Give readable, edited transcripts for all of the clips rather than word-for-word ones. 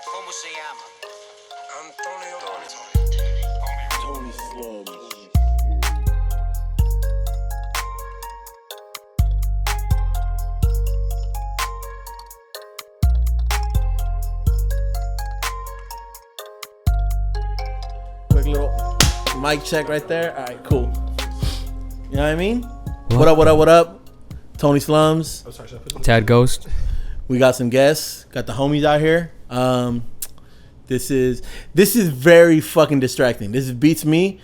¿Cómo se llama? Tony Slumz. Quick little mic check right there. All right, cool. You know what I mean? What up? Tony Slumz. Tad Ghost. We got some guests. Got the homies out here. This is very fucking distracting. This beats me.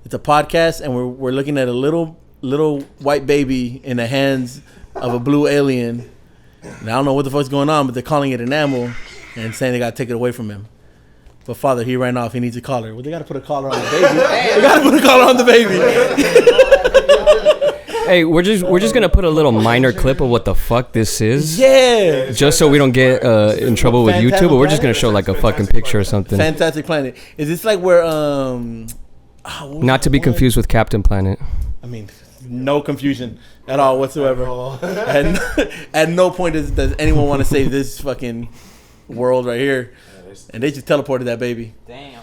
It's a podcast, and we're looking at a little white baby in the hands of a blue alien. And I don't know what the fuck's going on, but they're calling it an animal and saying they gotta take it away from him. But father, he ran off. He needs a collar. Well, they gotta put a collar on the baby. They gotta put a collar on the baby. Hey, we're just gonna put a little minor clip of what the fuck this is. Yeah. Just so we don't get in trouble with YouTube, but we're just gonna show like a fucking picture or something. Fantastic Planet. Is this like where Not to be confused with Captain Planet. I mean, no confusion at all whatsoever. And at no point does anyone want to save this fucking world right here. And they just teleported that baby. Damn.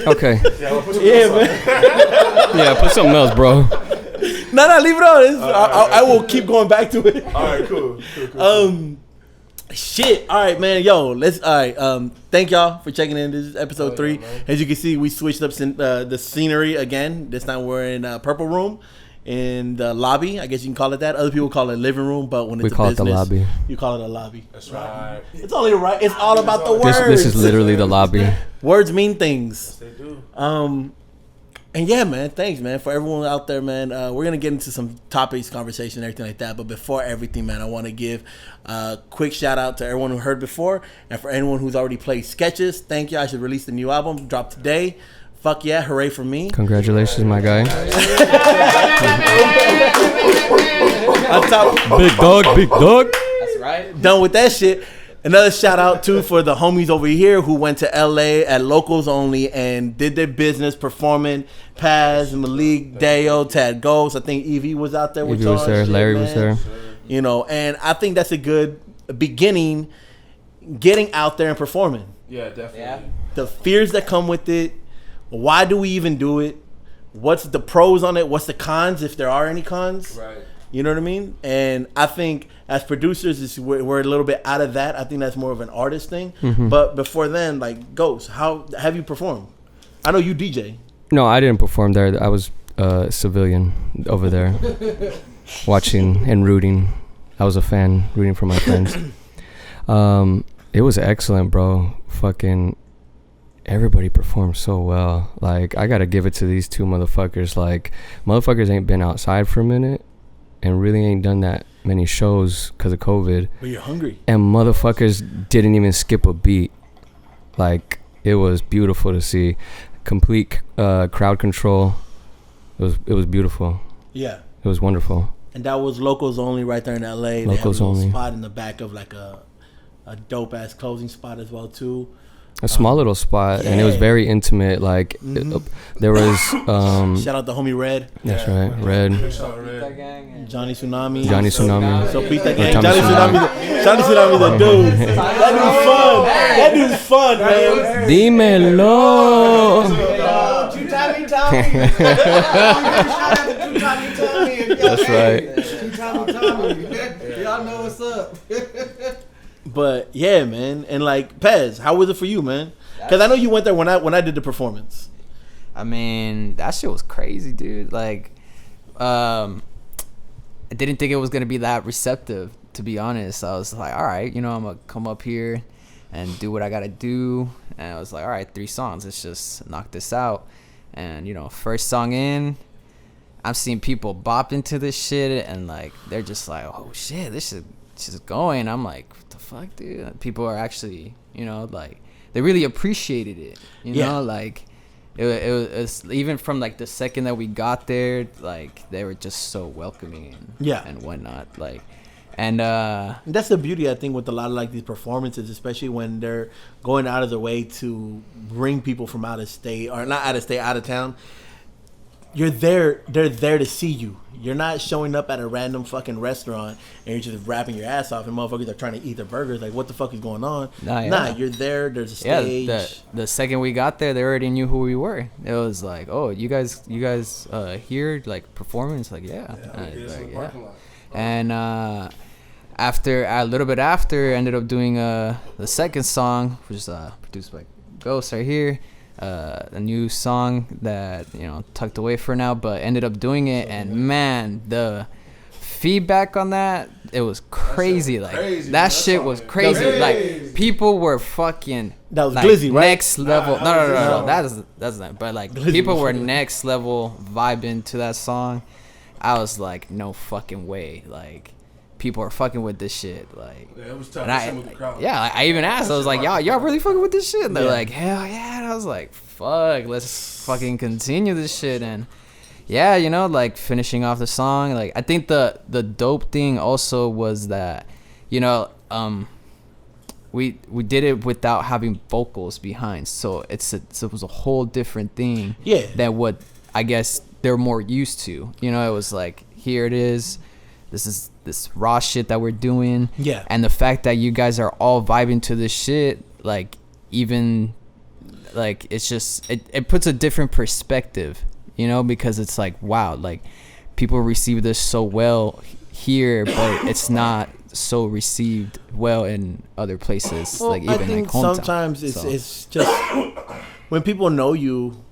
Okay. Yeah, man. Yeah, put something else, bro. No, leave it on. I will keep going back to it. All right, cool. Shit. All right, man. Yo, let's. All right. Thank y'all for checking in. This is episode 3. As you can see, we switched up the scenery again. This time we're in Purple Room in the lobby. I guess you can call it that. Other people call it living room, but when it's We call business, it the lobby. You call it a lobby. That's right. It's only right. It's all about the words. This is literally the lobby. Words mean things. They do. And yeah, man, thanks, man, for everyone out there, man. We're going to get into some topics, conversation, everything like that. But before everything, man, I want to give a quick shout out to everyone who heard before. And for anyone who's already played Sketches, thank you. I should release the new album, drop today. Fuck yeah, hooray for me. Congratulations, my guy. On top, Big dog. That's right. done with that shit. Another shout out too for the homies over here who went to LA at Lokels.Only and did their business performing. Paz, Malik, Deo, Tad Ghost. I think Evie was out there with Evie y'all. was there. Shit, Larry man. was there. You know, and I think that's a good beginning, getting out there and performing. Yeah, definitely. Yeah. The fears that come with it. Why do we even do it? What's the pros on it? What's the cons, if there are any cons? Right. You know what I mean? And I think as producers, we're a little bit out of that. I think that's more of an artist thing. Mm-hmm. But before then, like, Ghost, how have you performed? I know you DJ. No, I didn't perform there. I was a civilian over there, watching and rooting. I was a fan, rooting for my friends. It was excellent, bro. Fucking everybody performed so well. Like, I gotta give it to these two motherfuckers. Like, motherfuckers ain't been outside for a minute and really ain't done that many shows because of COVID. But you're hungry. And motherfuckers didn't even skip a beat. Like, it was beautiful to see. Complete crowd control. It was beautiful. Yeah. It was wonderful. And that was Lokels.Only right there in LA. They have a Lokels.Only. little spot in the back of like a dope ass closing spot as well too. A small little spot, and it was yeah. very intimate. Like, there was Shout out to homie Red, that's right, Red, Johnny Tsunami. Johnny Tsunami. So Pete that gang. Tommy Johnny Tsunami the dude. That dude's fun, man. Dímelo. That's right. Y'all know what's up. But yeah, man, and like Pez, how was it for you, man? Because I know you went there when I did the performance. I mean, that shit was crazy, dude. Like, I didn't think it was gonna be that receptive, to be honest. I was like, all right, you know, I'm gonna come up here and do what I gotta do. And I was like, all right, 3 songs, let's just knock this out. And, you know, first song in, I'm seeing people bop into this shit, and like they're just like, oh shit, this shit is going. I'm like, what the fuck, dude? People are actually, you know, like, they really appreciated it, you know, like it was even from like the second that we got there, like they were just so welcoming and whatnot, like. And that's the beauty, I think, with a lot of like these performances, especially when they're going out of their way to bring people from out of state, or not out of state, out of town. you're there. They're there to see you. You're not showing up at a random fucking restaurant and you're just rapping your ass off and motherfuckers are trying to eat their burgers. Like, what the fuck is going on? Nah, you're there. There's a stage. Yeah, the second we got there, they already knew who we were. It was like, oh, you guys here, like, performing? It's like, yeah. And after, a little bit after, I ended up doing the second song, which is produced by Ghost right here. A new song that, you know, tucked away for now, but ended up doing it, and man, the feedback on that, it was crazy. That shit was crazy. Like, people were fucking, that was like, glizzy, right? Next level. No. That's not. But like, glizzy, people were next level vibing to that song. I was like, no fucking way. Like, people are fucking with this shit. Like, yeah, it was tough. With the crowd. Yeah, I even asked. I was like, y'all really fucking with this shit? And they're like, hell yeah. And I was like, fuck, let's fucking continue this shit. And yeah, you know, like, finishing off the song, like, I think the dope thing also was that, you know, we did it without having vocals behind, so it was a whole different thing. Yeah. Than what I guess they're more used to. You know, it was like, here it is. This is this raw shit that we're doing. Yeah. And the fact that you guys are all vibing to this shit, like, even, like, it's just, it puts a different perspective, you know, because it's like, wow, like, people receive this so well here, but it's not so received well in other places. Well, like, even I think like hometown. sometimes it's just when people know you.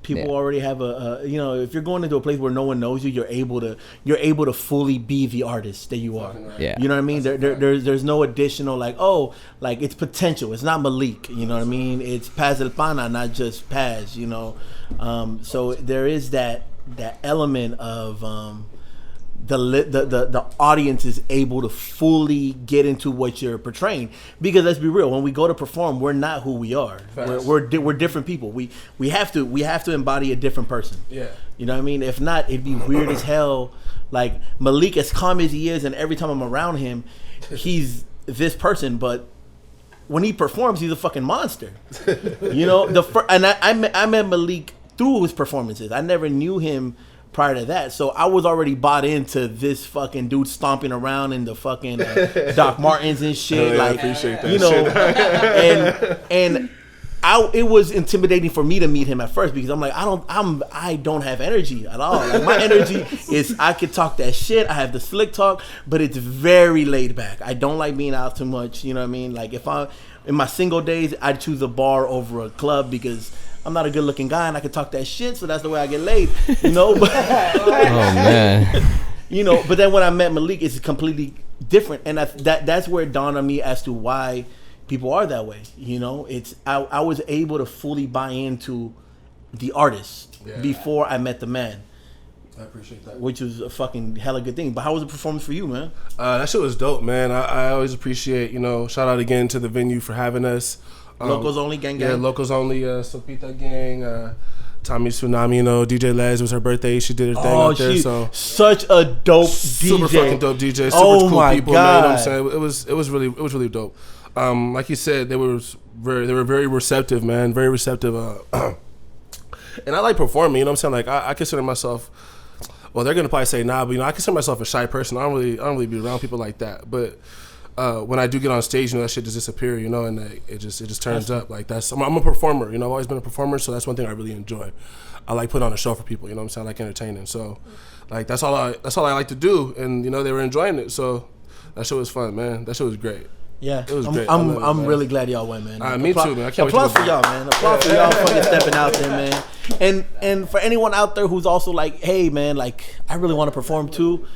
People already have a you know, if you're going into a place where no one knows you, you're able to fully be the artist that you are. Yeah. You know what I mean? There's no additional, like, oh, like, it's potential. It's not Malik. You know what I mean? It's Paz El Pana, not just Paz. You know, so there is that element of the audience is able to fully get into what you're portraying, because let's be real, when we go to perform, we're not who we are. We're different people. We have to embody a different person. Yeah, you know what I mean? If not, it'd be weird as hell. Like, Malik, as calm as he is, and every time I'm around him, he's this person, but when he performs, he's a fucking monster. You know, I met Malik through his performances. I never knew him prior to that, so I was already bought into this fucking dude stomping around in the fucking Doc Martens and shit. Yeah, like, I appreciate that, you know, and it was intimidating for me to meet him at first, because I'm like, I don't have energy at all. Like, my energy is, I could talk that shit. I have the slick talk, but it's very laid back. I don't like being out too much. You know what I mean? Like, if I'm in my single days, I'd choose a bar over a club, because I'm not a good looking guy and I can talk that shit, so that's the way I get laid, you know. But, oh man, you know. But then when I met Malik, it's completely different, and that's where it dawned on me as to why people are that way. You know, it's I was able to fully buy into the artist before I met the man. I appreciate that, which was a fucking hella good thing. But how was the performance for you, man? That shit was dope, man. I always appreciate, you know, shout out again to the venue for having us. Lokels.Only gang. Yeah, Lokels.Only, Sopita gang, Tommy Tsunami, you know, DJ Les, was her birthday. She did her thing out there. So such a dope super DJ. fucking dope DJ. Super Oh cool my people, God. man. You know what I'm saying? It was really dope. Like you said, they were very receptive, man. Very receptive. And I like performing. You know what I'm saying? Like, I consider myself. Well, they're gonna probably say nah, but, you know, I consider myself a shy person. I don't really be around people like that. But when I do get on stage, you know, that shit just disappear, you know, and it just turns up. Like, I'm a performer, you know. I've always been a performer, so that's one thing I really enjoy. I like putting on a show for people, you know what I'm saying? I like entertaining. So, like, that's all I like to do, and, you know, they were enjoying it. So that shit was fun, man. That shit was great. Yeah, it was great. I'm really glad y'all went, man. Me too, man. I can't wait to applause for y'all, man. Applause for y'all fucking stepping out there, man. And for anyone out there who's also like, hey, man, like, I really want to perform too.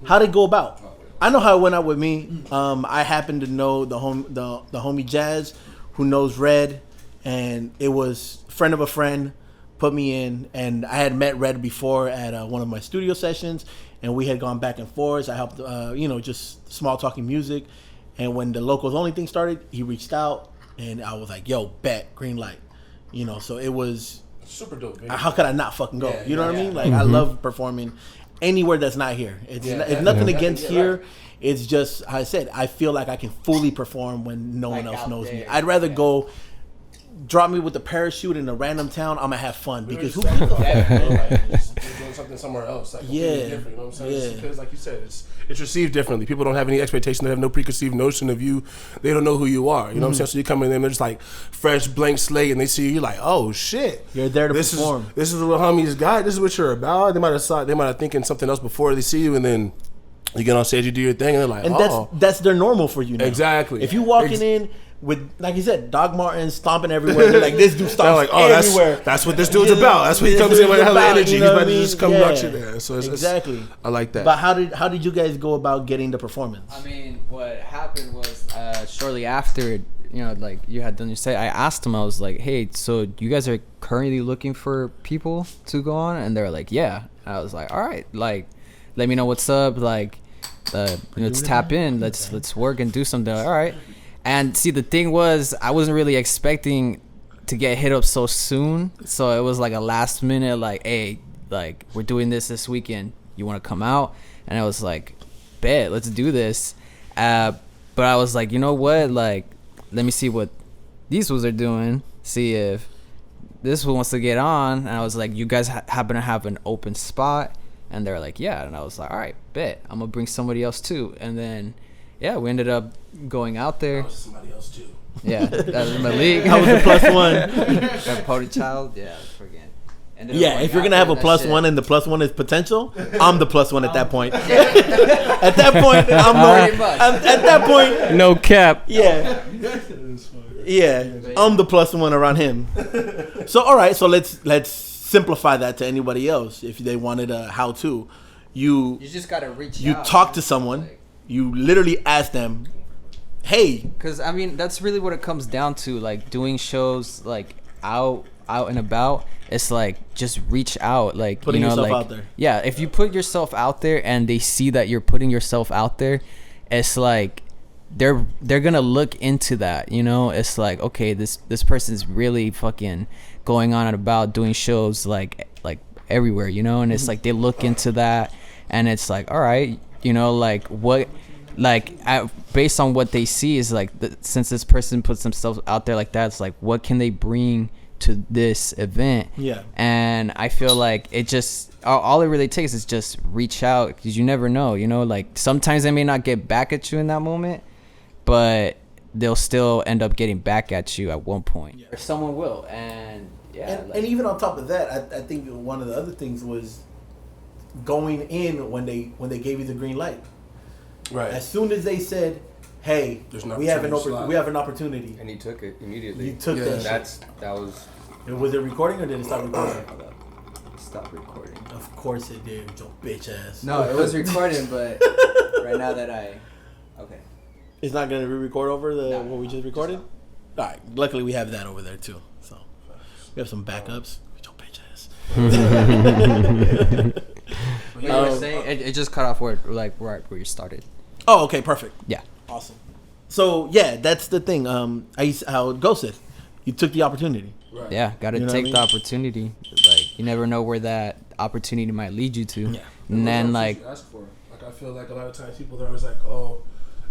How'd it go about? I know how it went out with me. I happen to know the homie Jazz, who knows Red, and it was a friend of a friend put me in, and I had met Red before at one of my studio sessions, and we had gone back and forth. I helped, you know, just small talking music. And when the Lokels.Only thing started, he reached out, and I was like, yo, bet, green light. You know, so it was super dope, baby. How could I not fucking go? Yeah, you know what I mean? Like, Mm-hmm. I love performing anywhere that's not here. It's nothing against here. It's just, I said, I feel like I can fully perform when no one else knows me. I'd rather go drop me with the parachute in a random town, I'm gonna have fun because who? You're doing something somewhere else, like completely different. You know what I'm saying? Yeah. Because, like you said, it's received differently. People don't have any expectation. They have no preconceived notion of you. They don't know who you are. You know what I'm saying? So you come in and they're just like fresh blank slate, and they see you, you're like, oh shit, You're there to perform. This is what homies got. This is what you're about. They might have thinking something else before they see you, and then you get on stage, you do your thing, and they're like, And that's their normal for you now. Exactly. If you walking in with, like you said, Doc Martens stomping everywhere, you're like, this dude stomps like, everywhere. That's what this dude's about. That's what he comes in with hella energy. You He's know about what I to mean? just come knock you there. So exactly. I like that. But how did you guys go about getting the performance? I mean, what happened was shortly after, you know, like you had done your set, I asked them, I was like, hey, so you guys are currently looking for people to go on? And they're like, yeah. And I was like, all right, like, let me know what's up. Like, let's tap in. Let's work and do something. All right. And see, the thing was, I wasn't really expecting to get hit up so soon. So it was like a last minute, like, hey, like, we're doing this weekend. You want to come out? And I was like, bet, let's do this. But I was like, you know what? Like, let me see what these fools are doing. See if this one wants to get on. And I was like, you guys happen to have an open spot? And they're like, yeah. And I was like, all right, bet. I'm going to bring somebody else too. And then, yeah, we ended up going out there. I was somebody else too. Yeah, that was Malik. I was the plus one. That Pony Child. Yeah, forget. Yeah, if you're gonna have a plus one and the plus one is potential, I'm the plus one at that point. At that point, at that point, No cap. yeah, I'm the plus one around him. So all right, so let's simplify that to anybody else. If they wanted a how-to, you just gotta reach. you talk to someone, you literally ask them, hey, because I mean that's really what it comes down to. Like doing shows like out and about. It's like just reach out, like putting you know, yourself like, out there. Yeah, if you put yourself out there and they see that you're putting yourself out there, it's like they're gonna look into that. You know, it's like, okay, this person's really fucking going on and about doing shows like everywhere. You know, and it's like they look into that, and it's like, all right, you know, like what. Like based on what they see is like since this person puts themselves out there like that, it's like what can they bring to this event? Yeah. And I feel like it just all it really takes is just reach out, because you never know, you know, like sometimes they may not get back at you in that moment, but they'll still end up getting back at you at one point. Or someone will. And yeah, and even on top of that, I think one of the other things was going in when they gave you the green light. Right. As soon as they said, "Hey, we have an opportunity," And he took it immediately. you took that. That was. Was it recording or did it stop recording? stop recording. Of course it did, your bitch ass. No, it was recording, but right now that okay. It's not gonna re-record over No, what we just recorded. All right. Luckily, we have that over there too. So we have some backups. Your bitch ass. What you were saying? It just cut off where right where you started. Oh, okay, perfect. Yeah. Awesome. So yeah, that's the thing. How it goes. You took the opportunity. Right. Yeah, gotta You know take what I the mean? opportunity. Like you never know where that opportunity might lead you to. Yeah. And then What else like did you ask for? Like I feel like a lot of times people are always like, oh,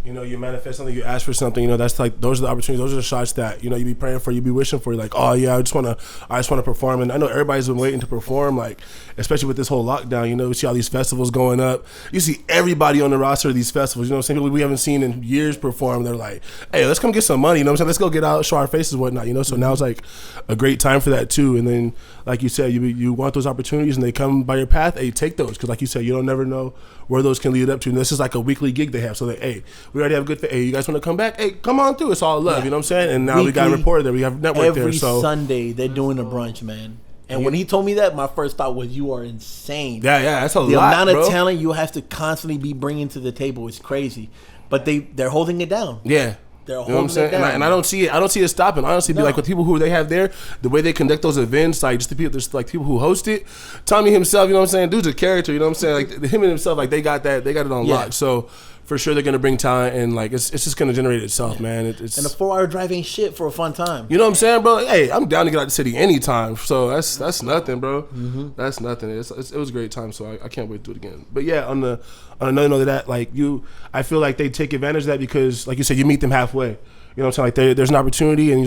you know, you manifest something, you ask for something, you know, that's like those are the opportunities, those are the shots that, you know, you be praying for, you be wishing for. You're like, oh yeah, I just wanna perform. And I know everybody's been waiting to perform, like especially with this whole lockdown, you know, we see all these festivals going up. You see everybody on the roster of these festivals, you know what I'm saying? People we haven't seen in years perform. They're like, hey, let's come get some money, you know what I'm saying? Let's go get out, show our faces and whatnot, you know. So now it's like a great time for that too. And then like you said, you want those opportunities and they come by your path, hey, take those. Cause like you said, you don't never know where those can lead up to. And this is like a weekly gig they have. So they, hey, we already have a good thing. Hey, you guys want to come back? Hey, come on through. It's all love. You know what I'm saying? And now we got a Weekly, reporter there. We have network there. Every So Sunday they're doing a brunch, man. And when he told me that, my first thought was, "You are insane." yeah, that's a The lot, amount of bro. talent you have to constantly be bringing to the table is crazy. But they're holding it down. Yeah. They're You know what I'm holding saying? it down. And I don't see it stopping. Honestly, be No. like with people who they have there, the way they conduct those events, like just the people, there's like people who host it. Tommy himself, you know what I'm saying? Dude's a character, you know what I'm saying? Like him and himself, like they got it on Yeah. lock. So for sure they're gonna bring talent and like it's just gonna generate itself, man. It's And a 4-hour drive ain't shit for a fun time. you know what I'm saying, bro? Like, hey, I'm down to get out the city anytime. So that's nothing, bro. Mm-hmm. That's nothing. It was a great time. So I can't wait to do it again. But yeah, on another note of that, like I feel like they take advantage of that because, like you said, you meet them halfway. You know what I'm saying? Like there's an opportunity, and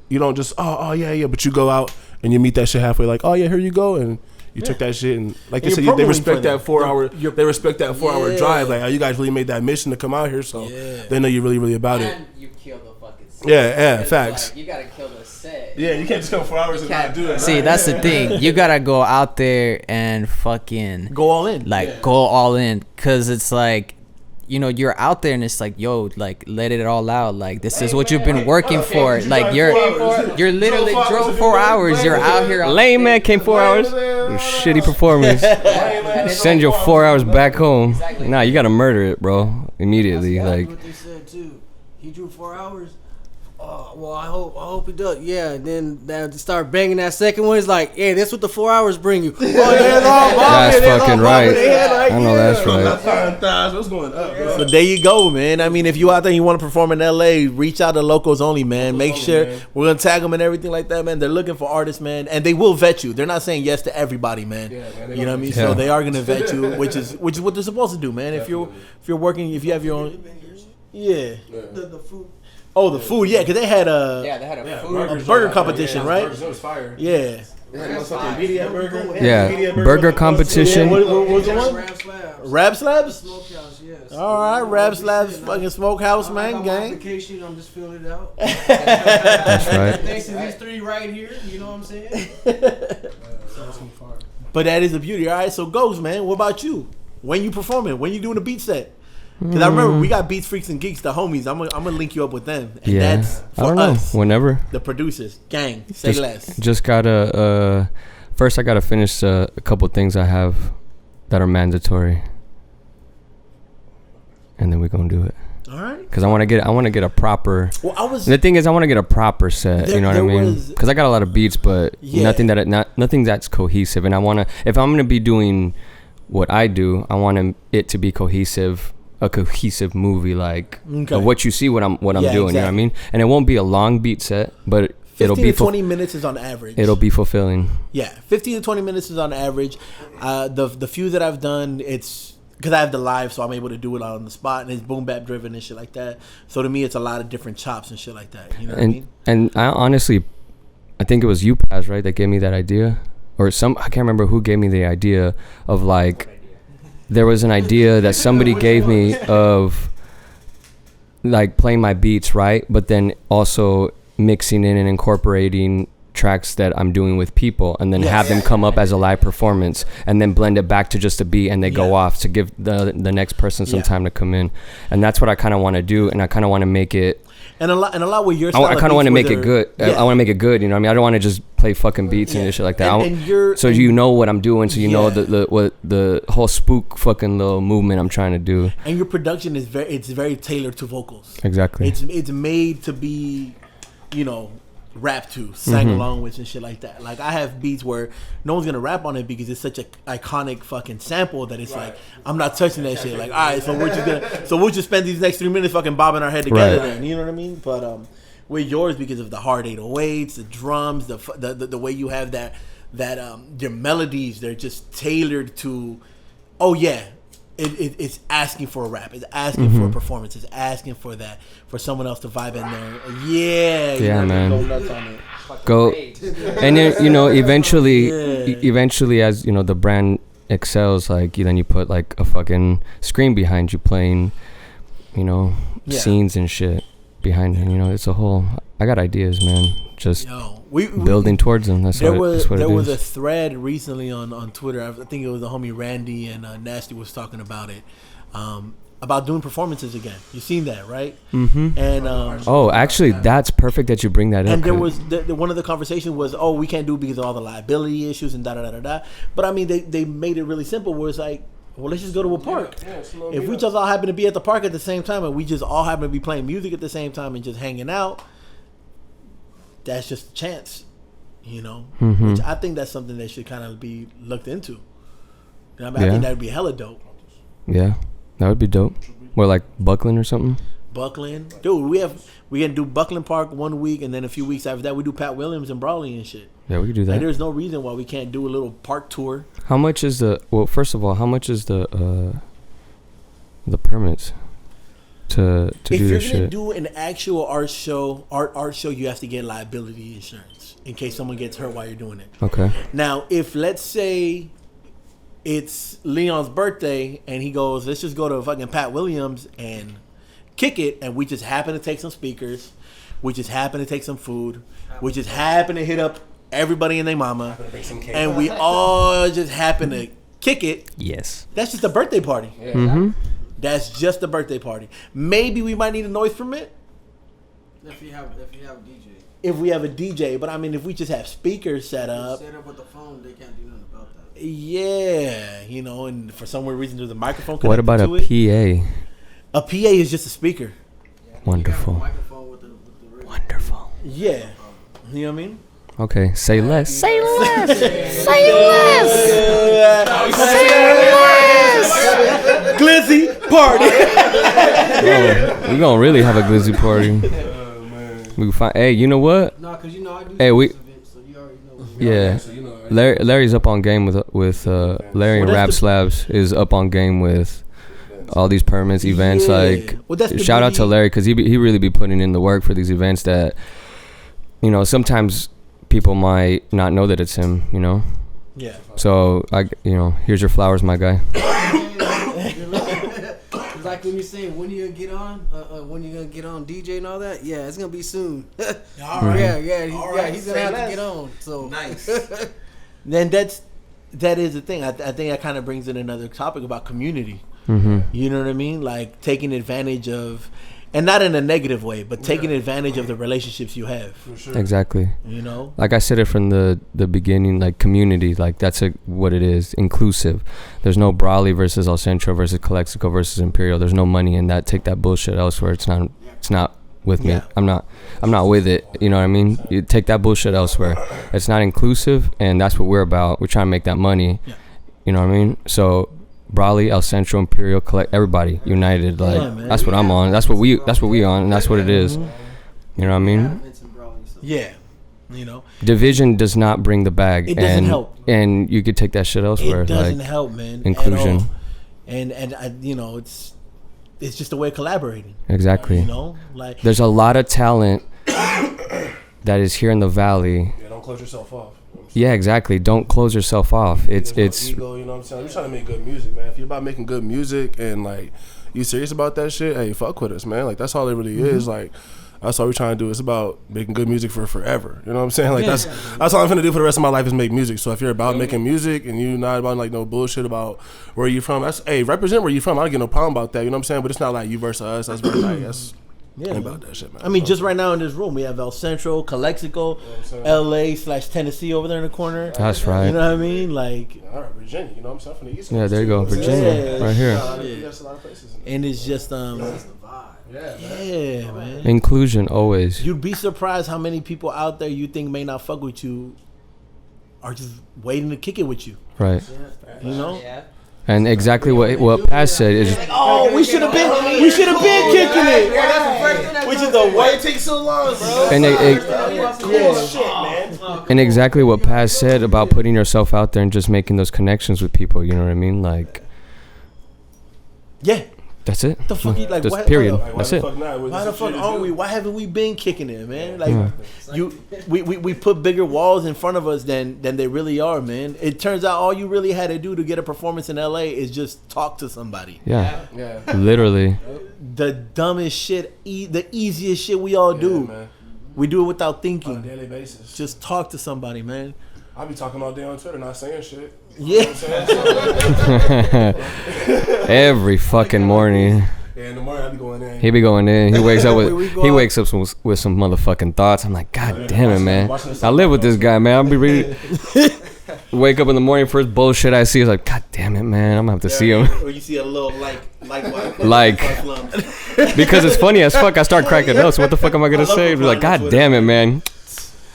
you don't just yeah, but you go out and you meet that shit halfway. Like, oh yeah, here you go, and you took that shit, and like they said, they respect that 4 hour. They respect that 4 hour drive. Like, oh, you guys really made that mission to come out here, so they know you're really, really about it. And you kill the fucking set. Yeah, facts. Like, you gotta kill the set. Yeah, you can't just come 4 hours and not do it. See, that's the thing. You gotta go out there and fucking go all in. Like, go all in, cause it's like, you know, you're out there and it's like, yo, like, let it all out. Like, this is what you've been working for. Like, you're literally drove 4 hours. You're out here. Lame man came 4 hours. Shitty performance. Send your 4 hours back home. Exactly. Nah, you gotta murder it, bro. Immediately. Like, what they said too. He drew 4 hours. Oh, well, I hope he does. Yeah, and then they start banging that second one. It's like, yeah, that's what the 4 hours bring you. Oh, that's fucking right. I know that's right. What's going up, bro? So there you go, man. I mean, if you out there and you want to perform in LA, reach out to Lokels.Only, man. Make sure we're gonna tag them and everything like that, man. They're looking for artists, man, and they will vet you. They're not saying yes to everybody, man. Yeah, man, you know what I mean? Yeah. So they are gonna vet you, which is what they're supposed to do, man. Definitely. If you're working, if you have your own, yeah. The food. Oh, the food, yeah, because they had They had a food. burger competition, right? Burgers, that was fire. Yeah. Yeah, burger competition. What was the one? Rab Slabs. Rab Slabs? Smokehouse, yes. All right, Rab Slabs, fucking Smokehouse, I man, got my gang. application, I'm just filling it out. That's right. Thanks to these three right here, you know what I'm saying? But that is the beauty. All right, so Ghost, man, what about you? When you performing? When you doing a beat set? Because I remember we got Beats Freaks and Geeks, the homies. I'm gonna link you up with them. And Yeah, that's I for don't know. us, Whenever. the producers, gang. Say less. Just gotta. First, I gotta finish a couple things I have that are mandatory, and then we're gonna do it. All right. Cause I want to get a proper. Well, I was. The thing is, I want to get a proper set. There- You know what I there mean? was- Because I got a lot of beats, but Yeah. nothing that's cohesive. And I want to, if I'm gonna be doing what I do, I want it to be cohesive, a cohesive movie, like Okay. of what you see, what I'm doing. Yeah, You know what I exactly. mean? And it won't be a long beat set, but 15 it'll be to 20 minutes is on average. it'll be fulfilling. Yeah, 15 to 20 minutes is on average. The few that I've done, it's because I have the live, so I'm able to do it on the spot, and it's boom bap driven and shit like that. So to me, it's a lot of different chops and shit like that. You know what I mean? And I honestly, I think it was you, Paz, right, that gave me that idea, or I can't remember who gave me the idea of, like, there was an idea that somebody gave me of, like, playing my beats, right, but then also mixing in and incorporating tracks that I'm doing with people, and then have them come up as a live performance, and then blend it back to just a beat, and they go off to give the next person some time to come in. And that's what I kind of want to do, and I kind of want to make it. And a lot with your I style kind of want to make it good. Yeah. I want to make it good. You know what I mean? I don't want to just play fucking beats and shit like that. So you know what I'm doing. So you know what the whole spook fucking little movement I'm trying to do. And your production is very tailored to vocals. Exactly. It's made to be, you know, rap to, sang along with and shit like that. Like, I have beats where no one's gonna rap on it because it's such an iconic fucking sample that it's like, I'm not touching that shit. Like, all right, so we'll just spend these next 3 minutes fucking bobbing our head together then, you know what I mean? But with yours, because of the hard 808s, the drums, the way you have that your melodies, they're just tailored to, it's asking for a rap. It's asking for a performance. It's asking for that, for someone else to vibe in there. Yeah, you know, man. Go nuts on it. Go, and then, you know, eventually, as you know, the brand excels, like then you put like a fucking screen behind you playing, you know, scenes and shit behind you. You know, it's a whole. I got ideas, man. Just building towards them. That's what it there was is. a thread recently on Twitter. I think it was the homie Randy and Nasty was talking about it, about doing performances again. You seen that, right? Mm-hmm. And actually, that's perfect that you bring that up. And there was one of the conversations was, we can't do it because of all the liability issues and da da da da da. But I mean, they made it really simple. Where it's like, well, let's just go to a park. If we just all happen to be at the park at the same time, and we just all happen to be playing music at the same time and just hanging out, that's just a chance, you know. Which I think that's something that should kind of be looked into. I think that would be hella dope. Yeah, that would be dope. What, like Buckland or something? Buckland, dude. We can do Buckland Park 1 week, and then a few weeks after that, we do Pat Williams and Brawley and shit. Yeah, we could do that. And there's no reason why we can't do a little park tour. How much is first of all, how much is the permits to if do you're this gonna shit. do an actual art show, you have to get liability insurance in case someone gets hurt while you're doing it. Okay. Now, if let's say it's Leon's birthday and he goes, let's just go to fucking Pat Williams and kick it, and we just happen to take some speakers, we just happen to take some food, we just happen to hit up everybody and their mama, and we all just happen to kick it. Yes. That's just a birthday party. Mm-hmm. That's just a birthday party. Maybe we might need a noise permit If you have a DJ. if we have a DJ, but I mean, if we just have speakers set up, Set up with the phone, they can't do nothing about that. yeah, you know, and for some weird reason there's a microphone What connected about a to it. PA? A PA is just a speaker. Wonderful. Microphone with the radio. Wonderful. Yeah, you know what I mean. Okay, say less. Say Glizzy party. We're gonna really have a glizzy party. We find. Hey, you know what? No, because I do Hey, we- events, so you already know. Yeah, So, you know, Larry's up on game with Larry and Well, Rap that's the- Slabs is up on game with all these permits, events. Yeah. Like, Well, that's the shout out to beauty- Larry because he really be putting in the work for these events that, sometimes people might not know that it's him. Yeah. So here's your flowers, my guy. It's like when you're saying when you gonna get on, when you gonna get on DJ and all that. Yeah, it's gonna be soon. All Yeah, All right, he's say gonna have less. to get on. So Nice. Then that is the thing. I think that kind of brings in another topic about community. Mm-hmm. You know what I mean? Like taking advantage of, and not in a negative way, but taking advantage of the relationships you have. for sure. Exactly. You know? Like I said it from the beginning, like community, like that's what it is, inclusive. There's no Brawley versus El Centro versus Calexico versus Imperial. There's no money in that. Take that bullshit elsewhere. It's not with me. Yeah. I'm not with it. You know what I mean? You take that bullshit elsewhere. It's not inclusive, and that's what we're about. We're trying to make that money. Yeah. You know what I mean? So Brawley, El Centro, Imperial, everybody united. Like man. that's what I'm on. That's what we on, and that's what it is. You know what I mean? Yeah. You know? Division does not bring the bag. It doesn't help. And you could take that shit elsewhere. It doesn't like help, man. inclusion. At all. And I, it's just a way of collaborating. Exactly. You know? Like, There's a lot of talent that is here in the valley. Yeah, don't close yourself off. Yeah, exactly. Don't close yourself off. It's ego, you know what I'm saying? We're trying to make good music, man. If you're about making good music and like you serious about that shit, hey, fuck with us, man. Like that's all it really is. Like that's all we're trying to do. It's about making good music for forever. You know what I'm saying? Like that's all I'm gonna do for the rest of my life is make music. So if you're about making music and you're not about like no bullshit about where you from, that's represent where you from. I don't get no problem about that. You know what I'm saying? But it's not like you versus us. That's really like that's yeah, ain't about that shit, man. I mean, just right now in this room, we have El Centro, Calexico, LA/Tennessee over there in the corner. that's right. You know what I mean? Like, All right, Virginia, you know what I'm saying? From the East Coast. Yeah, there you go, too, Virginia, Yeah. right here. There's a lot of places. and it's just, Yeah, yeah, man. Inclusion always. You'd be surprised how many people out there you think may not fuck with you are just waiting to kick it with you. Right. You know? And exactly what Paz said is Oh, we should have been kicking it. Which is the Why way. it takes so long, bro? and exactly what Paz said about putting yourself out there and just making those connections with people. You know what I mean? Like Yeah. that's it. The fuck you like? Just why, period. Why, That's it. why the fuck aren't we? Why haven't we been kicking it, man? Like we put bigger walls in front of us than they really are, man. It turns out all you really had to do to get a performance in LA is just talk to somebody. Yeah. Yeah. Literally. The dumbest shit, the easiest shit we all do. Man. We do it without On a thinking. daily basis. Just talk to somebody, man. I be talking all day on Twitter, not saying shit. Yeah. Every fucking morning. Yeah, in the morning I be going in. He be going in. He wakes up with some motherfucking thoughts. I'm like, God damn it, man. I live with this guy, man. I'll be ready. Wake up in the morning, first bullshit I see is like, God damn it, man. I'm gonna have to see him. Or you see a little Like, because it's funny as fuck. I start cracking up. So what the fuck am I gonna say? Be like, God damn it, man.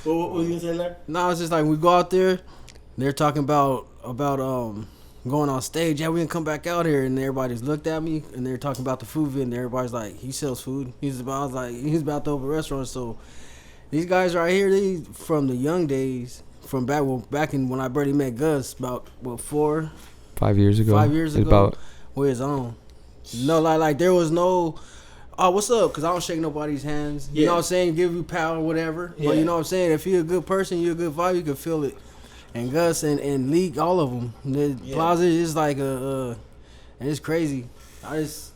What you gonna say, Larry? No, it's just like we go out there, they're talking about going on stage. Yeah, we can come back out here, and everybody's looked at me, and they're talking about the food vid, and everybody's like, he sells food. He's about to open a restaurant. So these guys right here, they from the young days, from back in when I barely met Gus, about 5 years ago. It's about with his own. No, like there was no, oh, what's up? Because I don't shake nobody's hands. You know what I'm saying? Give you power, whatever. Yeah. But you know what I'm saying? If you're a good person, you're a good vibe, you can feel it. And Gus and Leak, all of them. The Plaza is like and it's crazy. I just,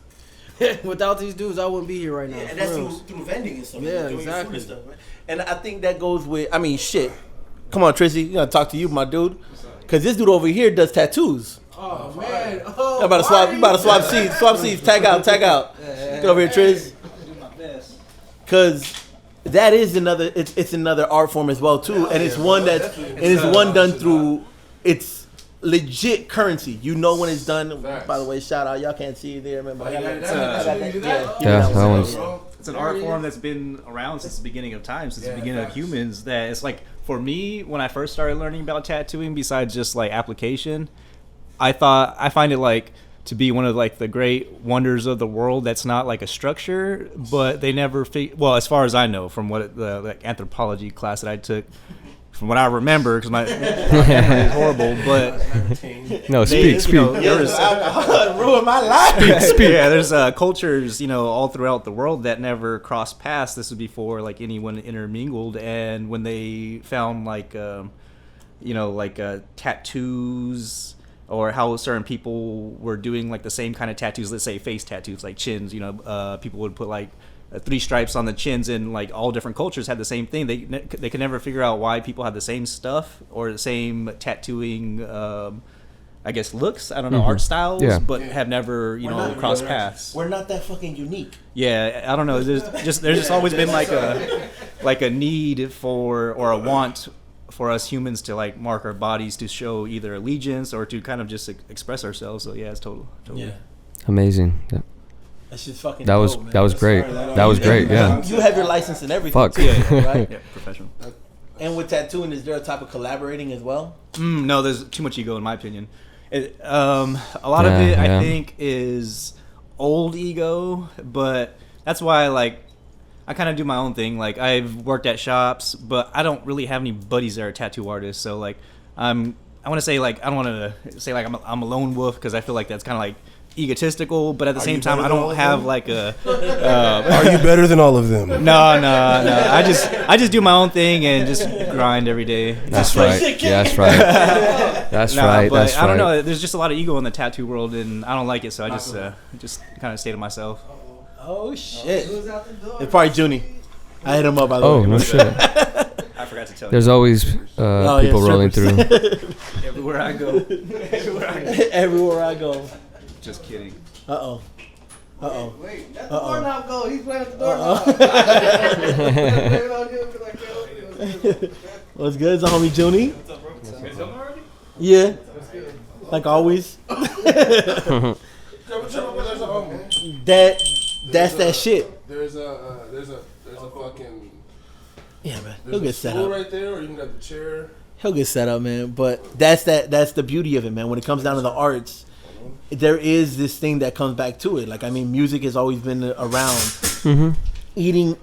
without these dudes, I wouldn't be here right now. Yeah, and that's through vending and stuff. Yeah, doing exactly. food and stuff, man. And I think that goes with, I mean, shit. Come on, Tracy, you gotta talk to you, my dude. Because this dude over here does tattoos. Oh, man. Oh, You about to swap seats. Swap seats. Tag out. Get over here, Triz. Because that is another. It's another art form as well too, and it's one done through. It's legit currency. You know when it's done. By the way, shout out. Y'all can't see it there. Remember? that one's. It's an art form that's been around since the beginning of time, since the beginning of humans. That it's like, for me, when I first started learning about tattooing, besides just like application, I find it like to be one of like the great wonders of the world. That's not like a structure, but they never well, as far as I know, from what the like anthropology class that I took, from what I remember, because my memory is horrible, but No, speak. You know, there was, Ruined my life. yeah, there's cultures, you know, all throughout the world that never crossed paths. This was before like anyone intermingled, and when they found like, you know, like tattoos, or how certain people were doing like the same kind of tattoos. Let's say face tattoos, like chins. You know, people would put like 3 stripes on the chins, and like all different cultures had the same thing. They could never figure out why people had the same stuff or the same tattooing. I guess looks. I don't know, art styles, but have never crossed paths. We're not that fucking unique. Yeah, I don't know. There's just always been like a need for, or a want for us humans to like mark our bodies to show either allegiance or to kind of just express ourselves. So yeah, it's totally. Yeah. Amazing. Yeah. That's just fucking. That was dope, man. that was great. That was great. Yeah. You have your license and everything. Fuck. Too, right? Yeah, professional. And with tattooing, is there a type of collaborating as well? No, there's too much ego in my opinion. A lot of it, I think, is old ego, but that's why I kind of do my own thing. Like, I've worked at shops, but I don't really have any buddies that are tattoo artists. So like, I want to say I don't want to say like I'm a lone wolf, because I feel like that's kind of like egotistical, but at the same time I don't have like a Are you better than all of them? no. I just do my own thing and just grind every day. That's right. Yeah, that's right. That's right. But That's I don't right. know. There's just a lot of ego in the tattoo world, and I don't like it. So I just kind of stay to myself. Oh shit! It's probably Junie. I hit him up by the way. Oh no shit. I forgot to tell There's always people rolling through. you. Everywhere I go. Everywhere I go. Just kidding. Uh oh. Wait, that's the doorknob go. He's playing with the doorknob. What's good? It's the homie Junie. Yeah. Like always. That's that shit. There's a fucking. Yeah, man. He'll get set stool up. right there, or you can have the chair. He'll get set up, man. But that's the beauty of it, man. When it comes down to the arts, there is this thing that comes back to it. Like, I mean, music has always been around. Mm-hmm. Eating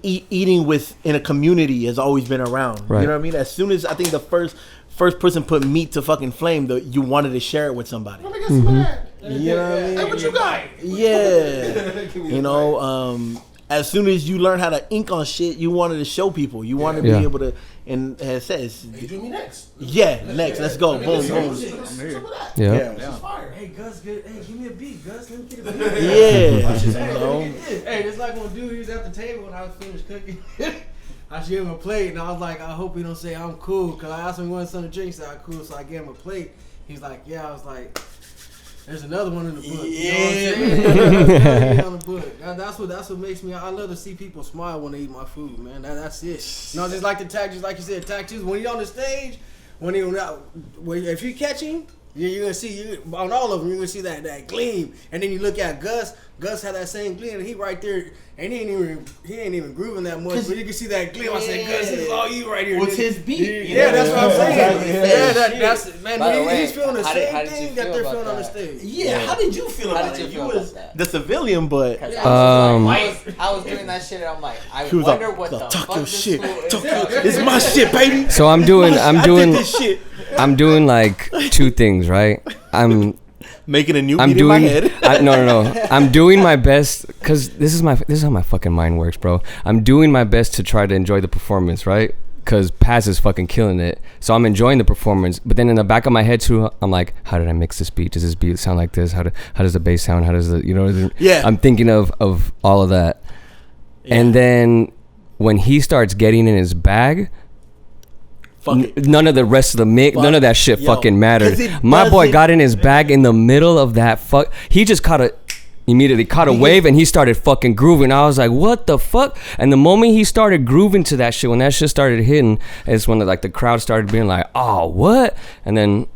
in a community has always been around. Right. You know what I mean? As soon as I think the first person put meat to fucking flame, you wanted to share it with somebody. Let me get some of that. You know what I mean? Hey, what you got? Yeah. You know, as soon as you learn how to ink on shit, you wanted to show people. You wanted to be able to, and as it says, Hey, do me next. yeah, next, let's go. Boom, boom. Yeah. Fire. Hey, Gus, hey, give me a beat, Gus. Let me get a beat. Yeah. You know? Hey, it's like when dude, he was at the table when I was finished cooking. I gave him a plate, and I was like, I hope he don't say I'm cool, because I asked him he wanted something to drink, he said I'm cool, so I gave him a plate. He's like, yeah. I was like, there's another one in the book. Yeah. You know what I'm saying? On the book. That's what makes me. I love to see people smile when they eat my food, man. That's it. You know, just like the just like you said, tattoos. When you're on the stage, if you catch him, you're gonna see on all of them. You're gonna see that gleam, and then you look at Gus. Gus had that same gleam, and he right there, and he ain't even grooving that much, but you can see that gleam. I said, Gus, this is all you right here. What's his beat? Yeah, that's what I'm saying. Exactly. That's man. By the way, He's feeling the how same did you thing feel that they're about feeling on the that? stage. Yeah, how did you feel How about did it? you You feel was about that? the civilian, but I was doing that shit, and I'm like, I he was wonder like, what the talk fuck your this shit. fool is. Talk your, it's my shit, baby. So I'm doing I did this shit. I'm doing like 2 things, right? Making a new beat in my head. No. I'm doing my best because this is how my fucking mind works, bro. I'm doing my best to try to enjoy the performance, right? Because Paz is fucking killing it, so I'm enjoying the performance. But then in the back of my head too, I'm like, how did I mix this beat? Does this beat sound like this? How does the bass sound? How does the Yeah. I'm thinking of all of that, and then when he starts getting in his bag. None of the rest of the mix, none of that shit fucking mattered. My boy got in his bag in the middle of that he just immediately caught a wave and he started fucking grooving. I was like, what the fuck? And the moment he started grooving to that shit, when that shit started hitting, is when the crowd started being like, oh, what? And then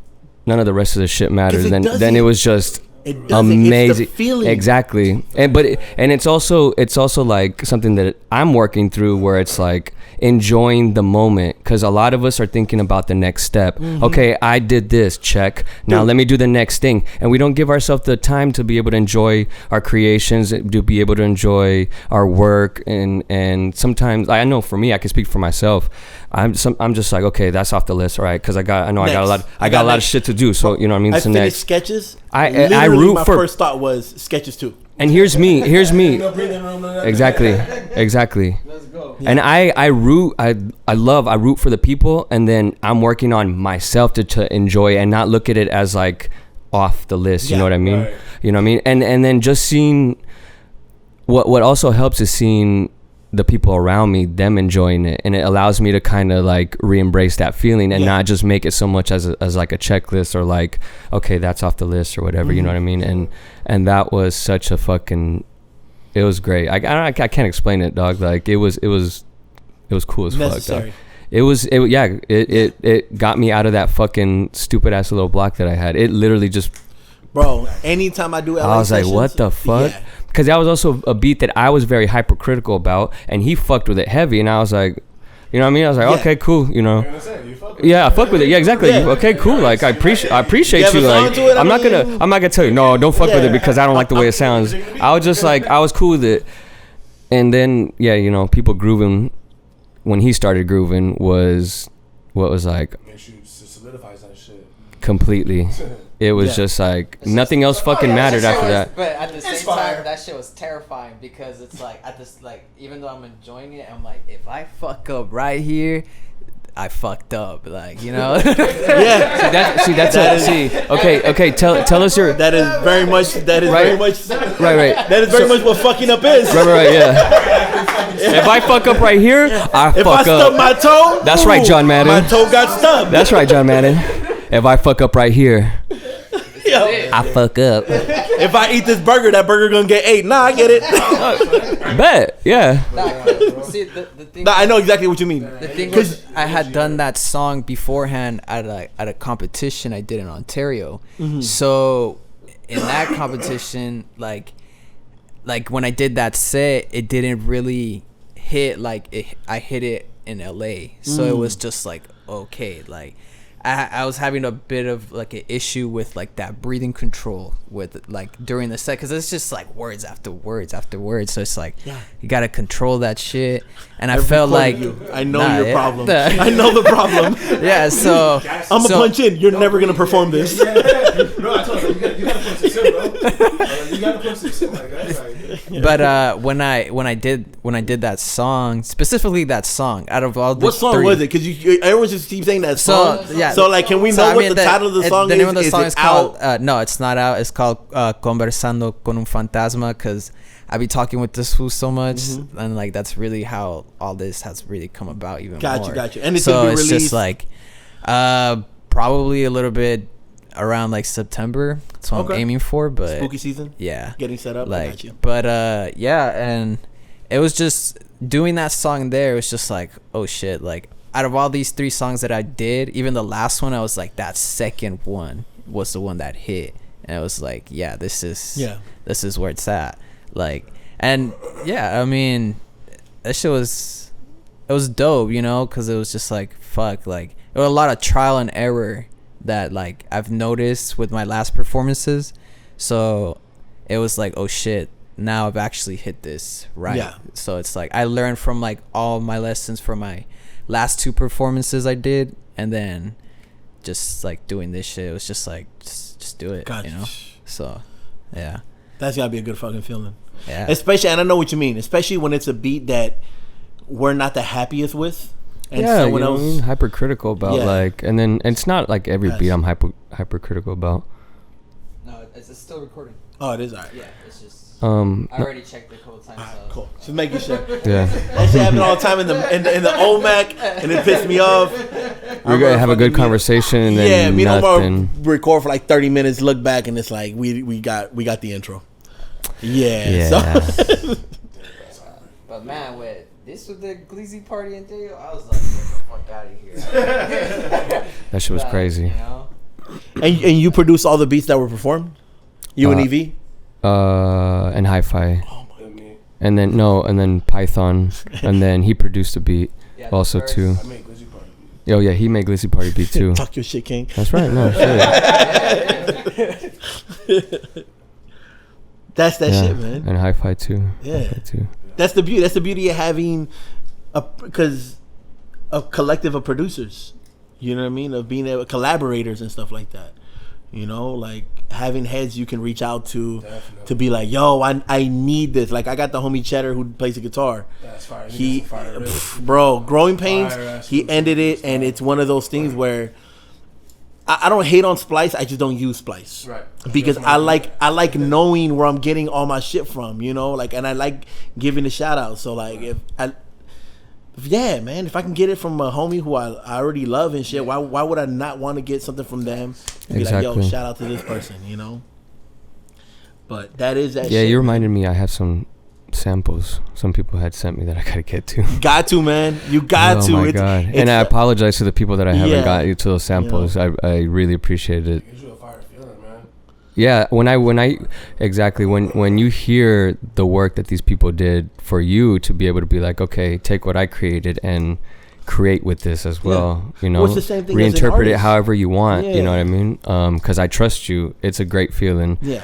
none of the rest of the shit mattered. Then it was just amazing. It's the feeling. Exactly. And it's also like something that I'm working through, where it's like enjoying the moment, because a lot of us are thinking about the next step. Okay, I did this, check, now let me do the next thing, and we don't give ourselves the time to be able to enjoy our creations, to be able to enjoy our work. And sometimes, I know for me, I can speak for myself, I'm just like, okay, that's off the list, all right, because I got a lot of shit to do, so you know what I mean. I finished next Sketches. I root my for first thought was Sketches 2. And here's me. Exactly. Let's go. And I root for the people, and then I'm working on myself to enjoy and not look at it as like off the list. You know what I mean? Right. You know what I mean? And then just seeing what also helps is seeing the people around me, them enjoying it, and it allows me to kind of like re-embrace that feeling and not just make it so much as like a checklist, or like, okay, that's off the list or whatever. You know what I mean? And that was such a fucking, it was great. I can't explain it, dog. Like it was cool as Necessary. fuck. Dog. It got me out of that fucking stupid ass little block that I had. It literally just, bro, anytime I do LA I was like, sessions, what the fuck? yeah. Because that was also a beat that I was very hypercritical about, and he fucked with it heavy, and I was like, you know what I mean? I was like, okay, cool, you know. Yeah, I fuck with it. Yeah, exactly. Yeah. Okay, cool. Like I appreciate You have you. a song Like to it? I'm not gonna tell you, no, don't fuck with it, because I don't like the way it sounds. I was just like, I was cool with it. And then you know, people grooving when he started grooving was what was like Makes you solidifies that shit. completely. It was just like nothing else fucking mattered after that. But at the same time, that shit was terrifying, because it's like even though I'm enjoying it, I'm like, if I fuck up right here, I fucked up, like, you know. Yeah. Okay. Tell us your. That is very much. Right. Right. That is very much what fucking up is. Right. Yeah. If I fuck up right here, I If I fuck stub up. my toe, That's right, John Madden. My toe got stubbed. That's right, John Madden. If I fuck up right here, Yo, I fuck up. if I eat this burger, that burger gonna get ate. Nah, I get it. Bet. Yeah. See, the thing. Nah, I know exactly what you mean. The thing was, I had done that song beforehand at a competition I did in Ontario. So in that competition, like when I did that set, it didn't really hit like it. I hit it in LA, so it was just like, okay, like I was having a bit of like an issue with like that breathing control with like during the set, because it's just like words after words after words, so it's like you gotta control that shit. And I felt like I know your problem. I know the problem. Yeah, so I'm gonna punch in. You're never gonna perform this. No, I told you, you gotta punch this in, bro. You gotta punch this in like that. But when I did that song, specifically that song, out of all the What song three, was it? Because everyone just keeps saying that song. So like, can we know I what mean, the title of the song is? The name of the Is song it is called out? no, it's not out. It's called Conversando con un Fantasma, because I be talking with this fool so much, and like that's really how all this has really come about even more. Got you. And it's so gonna be it's released just like probably a little bit around like September. That's what I'm aiming for. But spooky season. Yeah, Getting set up. like, got you. but yeah, and it was just doing that song there. It was just like, oh shit, like out of all these 3 songs that I did, even the last one, I was like, that second one was the one that hit, and it was like, yeah, this is where it's at, like. And yeah, I mean, that shit was dope, you know, because it was just like, fuck, like there was a lot of trial and error that like I've noticed with my last performances. So it was like, oh shit, now I've actually hit this right. Yeah. So it's like I learned from like all my lessons from my last 2 performances I did, and then just like doing this shit, it was just like just just do it. Gotcha. You know. So, yeah. That's gotta be a good fucking feeling. Yeah. Especially, and I know what you mean. Especially when it's a beat that we're not the happiest with, and yeah, someone you know else. what I mean? Hypercritical about Yeah. like, and then and it's not like every Yes. beat I'm hypercritical about. No, it's still recording. Oh, it is alright. Yeah, it's just. I No, already checked the whole time. Alright, So. cool. Just making sure. yeah, That shit happened all the time in the OMAC, and it pissed me off. we're gonna have a good conversation and then Yeah, me and nothing. Omar record for like 30 minutes, look back, and it's like we got the intro. Yeah. Yeah. So, But man, with this with the Gleazy party in jail, I was like, get the fuck out of here. That shit was Like, crazy. You know? and you produce all the beats that were performed? You and EV? And hi-fi, And me. and then Python, and then he produced a beat Yeah, the also first- too. I made Glizzy Party. Oh yeah, he made Glizzy Party beat too. Talk your shit, King. That's right. No shit. That's that Yeah, shit, man. and hi-fi too. Yeah. Hi-fi too. That's the beauty. That's the beauty of having a collective of producers. You know what I mean? Of being able collaborators and stuff like that. You know, like having heads you can reach out to Definitely. to be like, yo, I need this. Like I got the homie Cheddar who plays the guitar. That's fire. He, Fire, really. bro, Growing Pains. Fire ass He ended it, Splice. and it's one of those things where I don't hate on Splice. I just don't use Splice. Right. Because That's my I like knowing where I'm getting all my shit from, you know, like, and I like giving the shout out. So like, yeah, man, if I can get it from a homie who I already love and shit, why would I not want to get something from them? And be like, yo, Exactly. shout out to this person, you know. But that is that. Yeah, shit, you man. reminded me. I have some samples some people had sent me that I gotta get to. Got to, man. You got oh to. my It's, god! it's And I apologize to the people that I haven't Yeah. got to those samples. I really appreciate it. Gives you a fire feeling, man. Yeah, when I exactly when you hear the work that these people did for you to be able to be like, okay, take what I created and create with this as well, you know, Well, it's the same thing as an reinterpret it artist. however you want, Yeah. you know what I mean? Because I trust you. It's a great feeling, Yeah.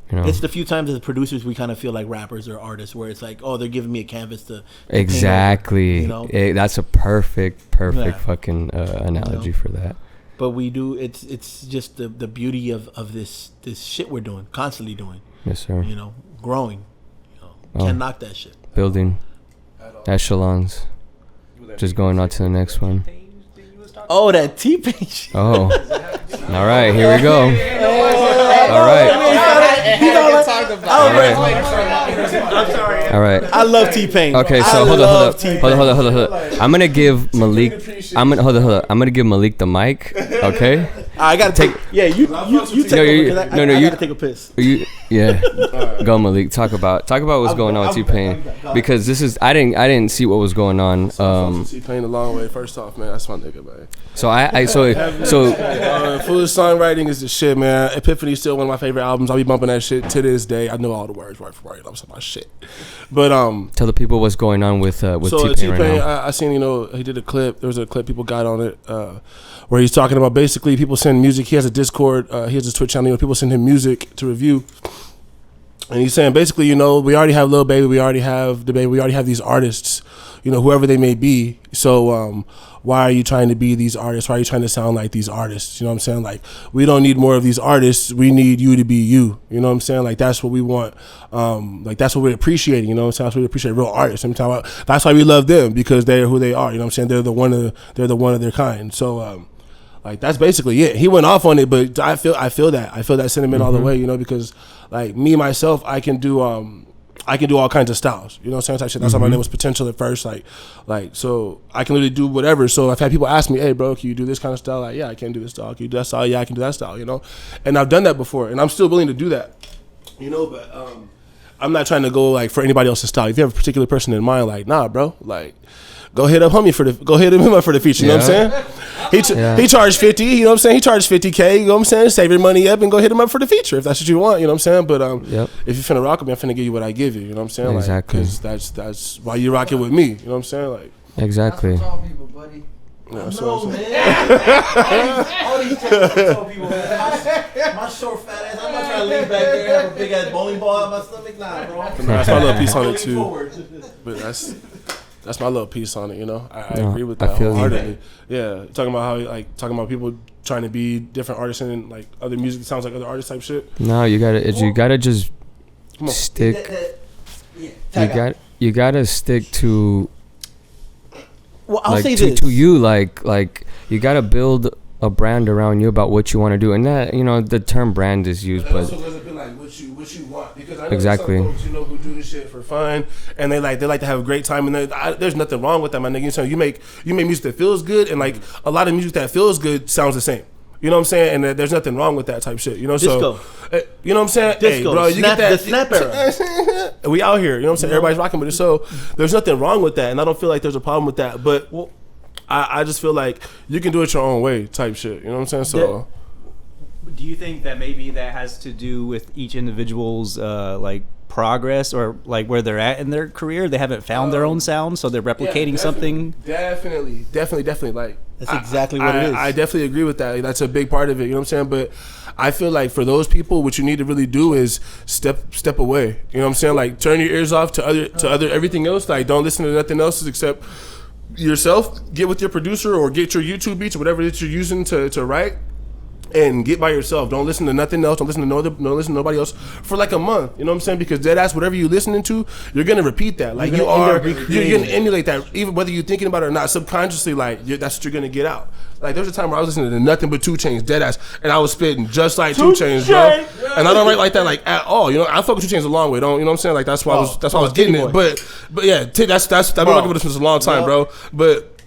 you know. It's the few times as producers we kind of feel like rappers or artists where it's like, oh, they're giving me a canvas to paint Exactly. over, you know? That's a perfect Yeah. fucking analogy You know? for that. But we do. It's just the beauty of this shit we're doing, constantly doing. Yes, sir. You know, growing. You know, Oh. can't knock that shit. Building echelons. Just going on to the next one. Oh, that T-Pain shit. Oh. All right, here we go. All right. All right. I love T-Pain. Okay, so I hold love up. T-Pain. Hold up. I'm gonna give Malik. I'm gonna give Malik the mic. Okay. I gotta take. Yeah, you take No, over you- because I no, you- gotta take a piss. Yeah. Go Malik. Talk about what's going on with T-Pain, because this is I didn't see what was going on. He playing the long way. First off, man, that's my nigga, man. So so Foolish songwriting is the shit, man. Epiphany is still one of my favorite albums. I'll be bumping that shit to this day. I know all the words word for word. I'm saying my shit. But tell the people what's going on with so T-Pain right T-Pain, now. I seen, you know, he did a clip. There was a clip people got on it where he's talking about basically people send music. He has a Discord. He has a Twitch channel. You know, people send him music to review. And he's saying basically, you know, we already have Lil Baby, we already have the Baby, we already have these artists, you know, whoever they may be. So why are you trying to be these artists? Why are you trying to sound like these artists? You know what I'm saying? Like, we don't need more of these artists. We need you to be you. You know what I'm saying? Like, that's what we want. Like, that's what we're appreciating. You know what I'm saying? That's what we appreciate real artists. That's why we love them, because they're who they are. You know what I'm saying? They're the one of their kind. So like, that's basically it. He went off on it, but I feel that sentiment all the way, you know, because like me myself, I can do all kinds of styles, you know what I'm saying? Type shit. That's why my name was Potential at first, like so I can literally do whatever. So I've had people ask me, hey bro, can you do this kind of style? Like, yeah, I can do this style. Can you do that style? Yeah, I can do that style, you know? And I've done that before, and I'm still willing to do that, you know, but I'm not trying to go like for anybody else's style. If you have a particular person in mind, like, nah bro, like, go hit him up for the feature, you know what I'm saying? He charged 50, you know what I'm saying? He charged 50K, you know what I'm saying? Save your money up and go hit him up for the feature if that's what you want, you know what I'm saying? But if you're finna rock with me, I'm finna give you what I give you, you know what I'm saying? Exactly. Like, cause that's why you rock it with me, you know what I'm saying? Like, Exactly. That's for tall people, buddy. that's No, what I'm saying. man. All these jokes are tall people, man. My short fat ass. I'm not trying to lean back there and have a big ass bowling ball in my stomach. Nah, bro. That's my little piece on it Going too. forward. But that's my little piece on it, you know. I No, agree with I that feel you. wholeheartedly. Yeah, talking about how people trying to be different artists and like other music that sounds like other artists type shit? No, you gotta just stick. You gotta stick to. Well, I'll like say to, this. to you, like you gotta build a brand around you about what you want to do, and that the term brand is used, But but also doesn't feel like what you want, because I know Exactly. some folks who do this shit for fun and they like to have a great time, and there's nothing wrong with that, my nigga. So you make music that feels good, and like a lot of music that feels good sounds the same. You know what I'm saying? And there's nothing wrong with that type shit. Disco. So you know what I'm saying? Disco. Hey, bro, you Snap, get that the snap era. we out here. You know what I'm saying? Everybody's rocking with it. So there's nothing wrong with that, and I don't feel like there's a problem with that. But I just feel like you can do it your own way type shit. You know what I'm saying? So. Do you think that maybe that has to do with each individual's like progress, or like where they're at in their career? They haven't found their own sound, so they're replicating something. Definitely. Like That's exactly what it is. I definitely agree with that. That's a big part of it. You know what I'm saying? But I feel like for those people, what you need to really do is step away. You know what I'm saying? Like turn your ears off to other everything else. Like don't listen to nothing else except yourself. Get with your producer or get your YouTube beats or whatever that you're using to write. And get by yourself. Don't listen to nothing else. Don't listen to nobody else for like a month. You know what I'm saying? Because deadass, whatever you're listening to, you're gonna repeat that. Like you're gonna emulate that, even whether you're thinking about it or not. Subconsciously, like that's what you're gonna get out. Like there was a time where I was listening to nothing but 2 Chainz, deadass, and I was spitting just like 2 Chainz, bro. And I don't write like that like at all. You know, I fuck with 2 Chainz a long way. Don't you know what I'm saying? Like that's why I was getting it. But yeah, that's I've been working with this for a long time, bro. But.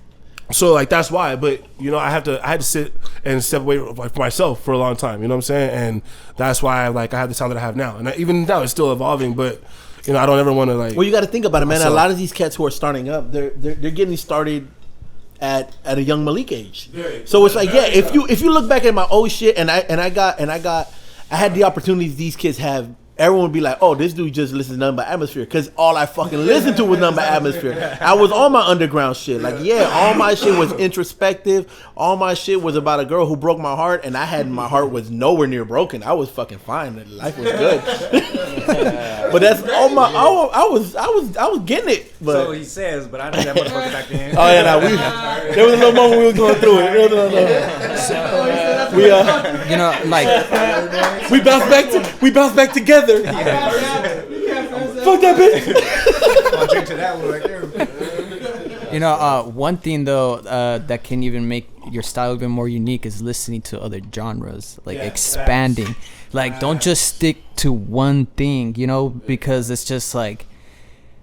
So like that's why, but I had to sit and step away like for myself for a long time. You know what I'm saying? And that's why I have the sound that I have now. And even now it's still evolving, but I don't ever want to like. Well, you got to think about it, man. myself. A lot of these cats who are starting up, they're getting started at a young Malik age. So it's like, if you look back at my old shit, and I had the opportunities these kids have. Everyone would be like, oh, this dude just listens to nothing but Atmosphere. Because all I fucking listened to was nothing but Atmosphere. I was on my underground shit. Like, all my shit was introspective. All my shit was about a girl who broke my heart. And my heart was nowhere near broken. I was fucking fine. Life was good. But that's all my, I was getting it. But, So he says, but I know that motherfucker back then. oh, yeah, there was a little moment we was going through it. We bounced back together. Fuck that bitch. I'll drink to that one right there. One thing though that can even make your style even more unique is listening to other genres, like expanding. Like don't just stick to one thing, because it's just like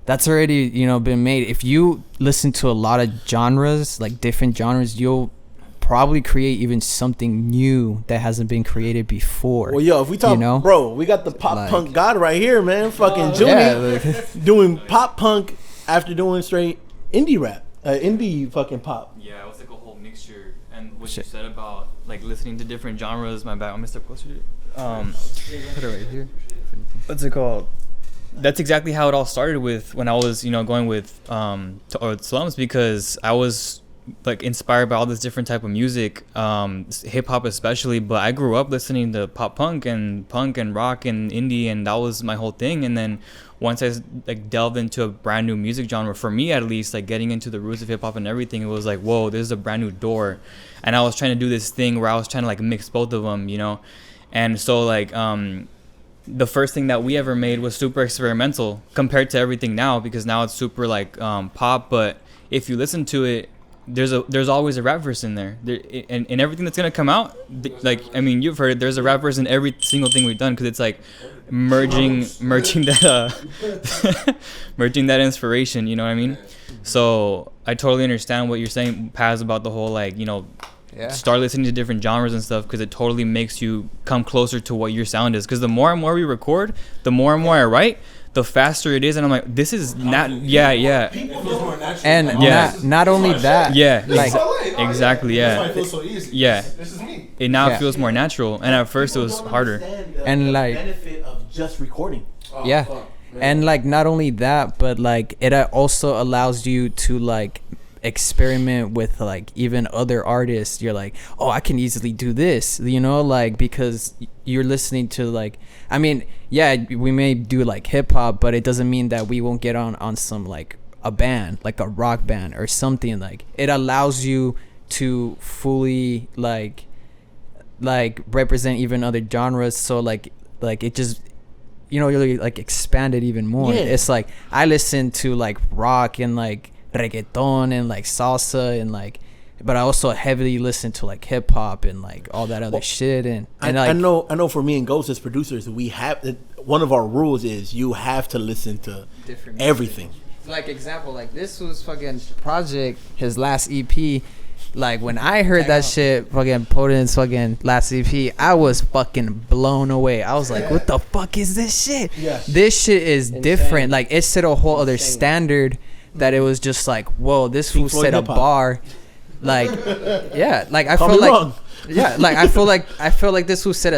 that's already been made. If you listen to a lot of genres, like different genres, you'll probably create even something new that hasn't been created before. Well, if we talk, bro, we got the pop punk god right here, man. Fucking Junie doing pop punk after doing straight indie rap, indie fucking pop. Yeah, it was like a whole mixture. And what you said about like listening to different genres, my bad. I'm gonna step closer. Put it right here. What's it called? That's exactly how it all started with when I was, going with Slumz, because I was like inspired by all this different type of music, hip hop especially, but I grew up listening to punk and rock and indie, and that was my whole thing. And then once I like delved into a brand new music genre, for me at least, like getting into the roots of hip hop and everything, it was like, whoa, this is a brand new door. And I was trying to do this thing where I was trying to like mix both of them, and so like the first thing that we ever made was super experimental compared to everything now, because now it's super like pop, but if you listen to it, there's always a rap verse in there. And everything that's gonna come out, like you've heard it, there's a rap verse in every single thing we've done, because it's like merging that merging that inspiration, you know what I mean? So I totally understand what you're saying, Paz, about the whole like start listening to different genres and stuff, because it totally makes you come closer to what your sound is. Because the more and more we record, the more and more I write, the faster it is, and I'm like, this is not, and not only that, like exactly, This is me. It now feels more natural, and at first it was harder. And like benefit of just recording. And like not only that, but like it also allows you to like experiment with like even other artists. You're like, oh, I can easily do this, like because you're listening to like, we may do like hip hop, but it doesn't mean that we won't get on some like a band, like a rock band or something. Like it allows you to fully like like represent even other genres. So like it just, you know, really like expanded even more. Yeah. It's like I listen to like rock and like reggaeton and like salsa and like, but I also heavily listen to like hip hop and like all that other shit. And I like, know for me and Ghost as producers, we have one of our rules is you have to listen to different everything. like example, like this was fucking Project, his last EP. Like when I heard that shit, fucking Potent's fucking last EP, I was fucking blown away. I was like, what the fuck is this shit? Yeah. This shit is different. Like it set a whole other standard that it was just like, whoa, this fool set a bar. Like, yeah, like I feel like, wrong. yeah, like I feel like this fool set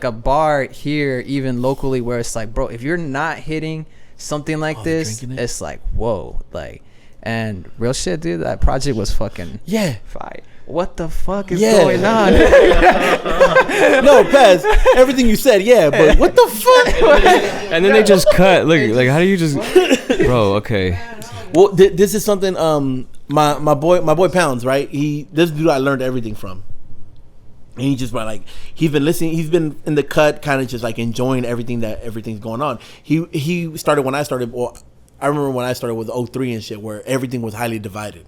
a bar here, even locally, where it's like, bro, if you're not hitting something like this, it's like, whoa, like. And real shit, dude, that project was fucking fire. What the fuck is going on? No, Paz, everything you said, but what the fuck? And then they just cut. Look, like how do you just, bro? Okay. Well, this is something. My boy Pounds, right? This dude I learned everything from. And he just like he's been listening. He's been in the cut, kind of just like enjoying everything's going on. He started when I started. Well, I remember when I started with 03 and shit, where everything was highly divided.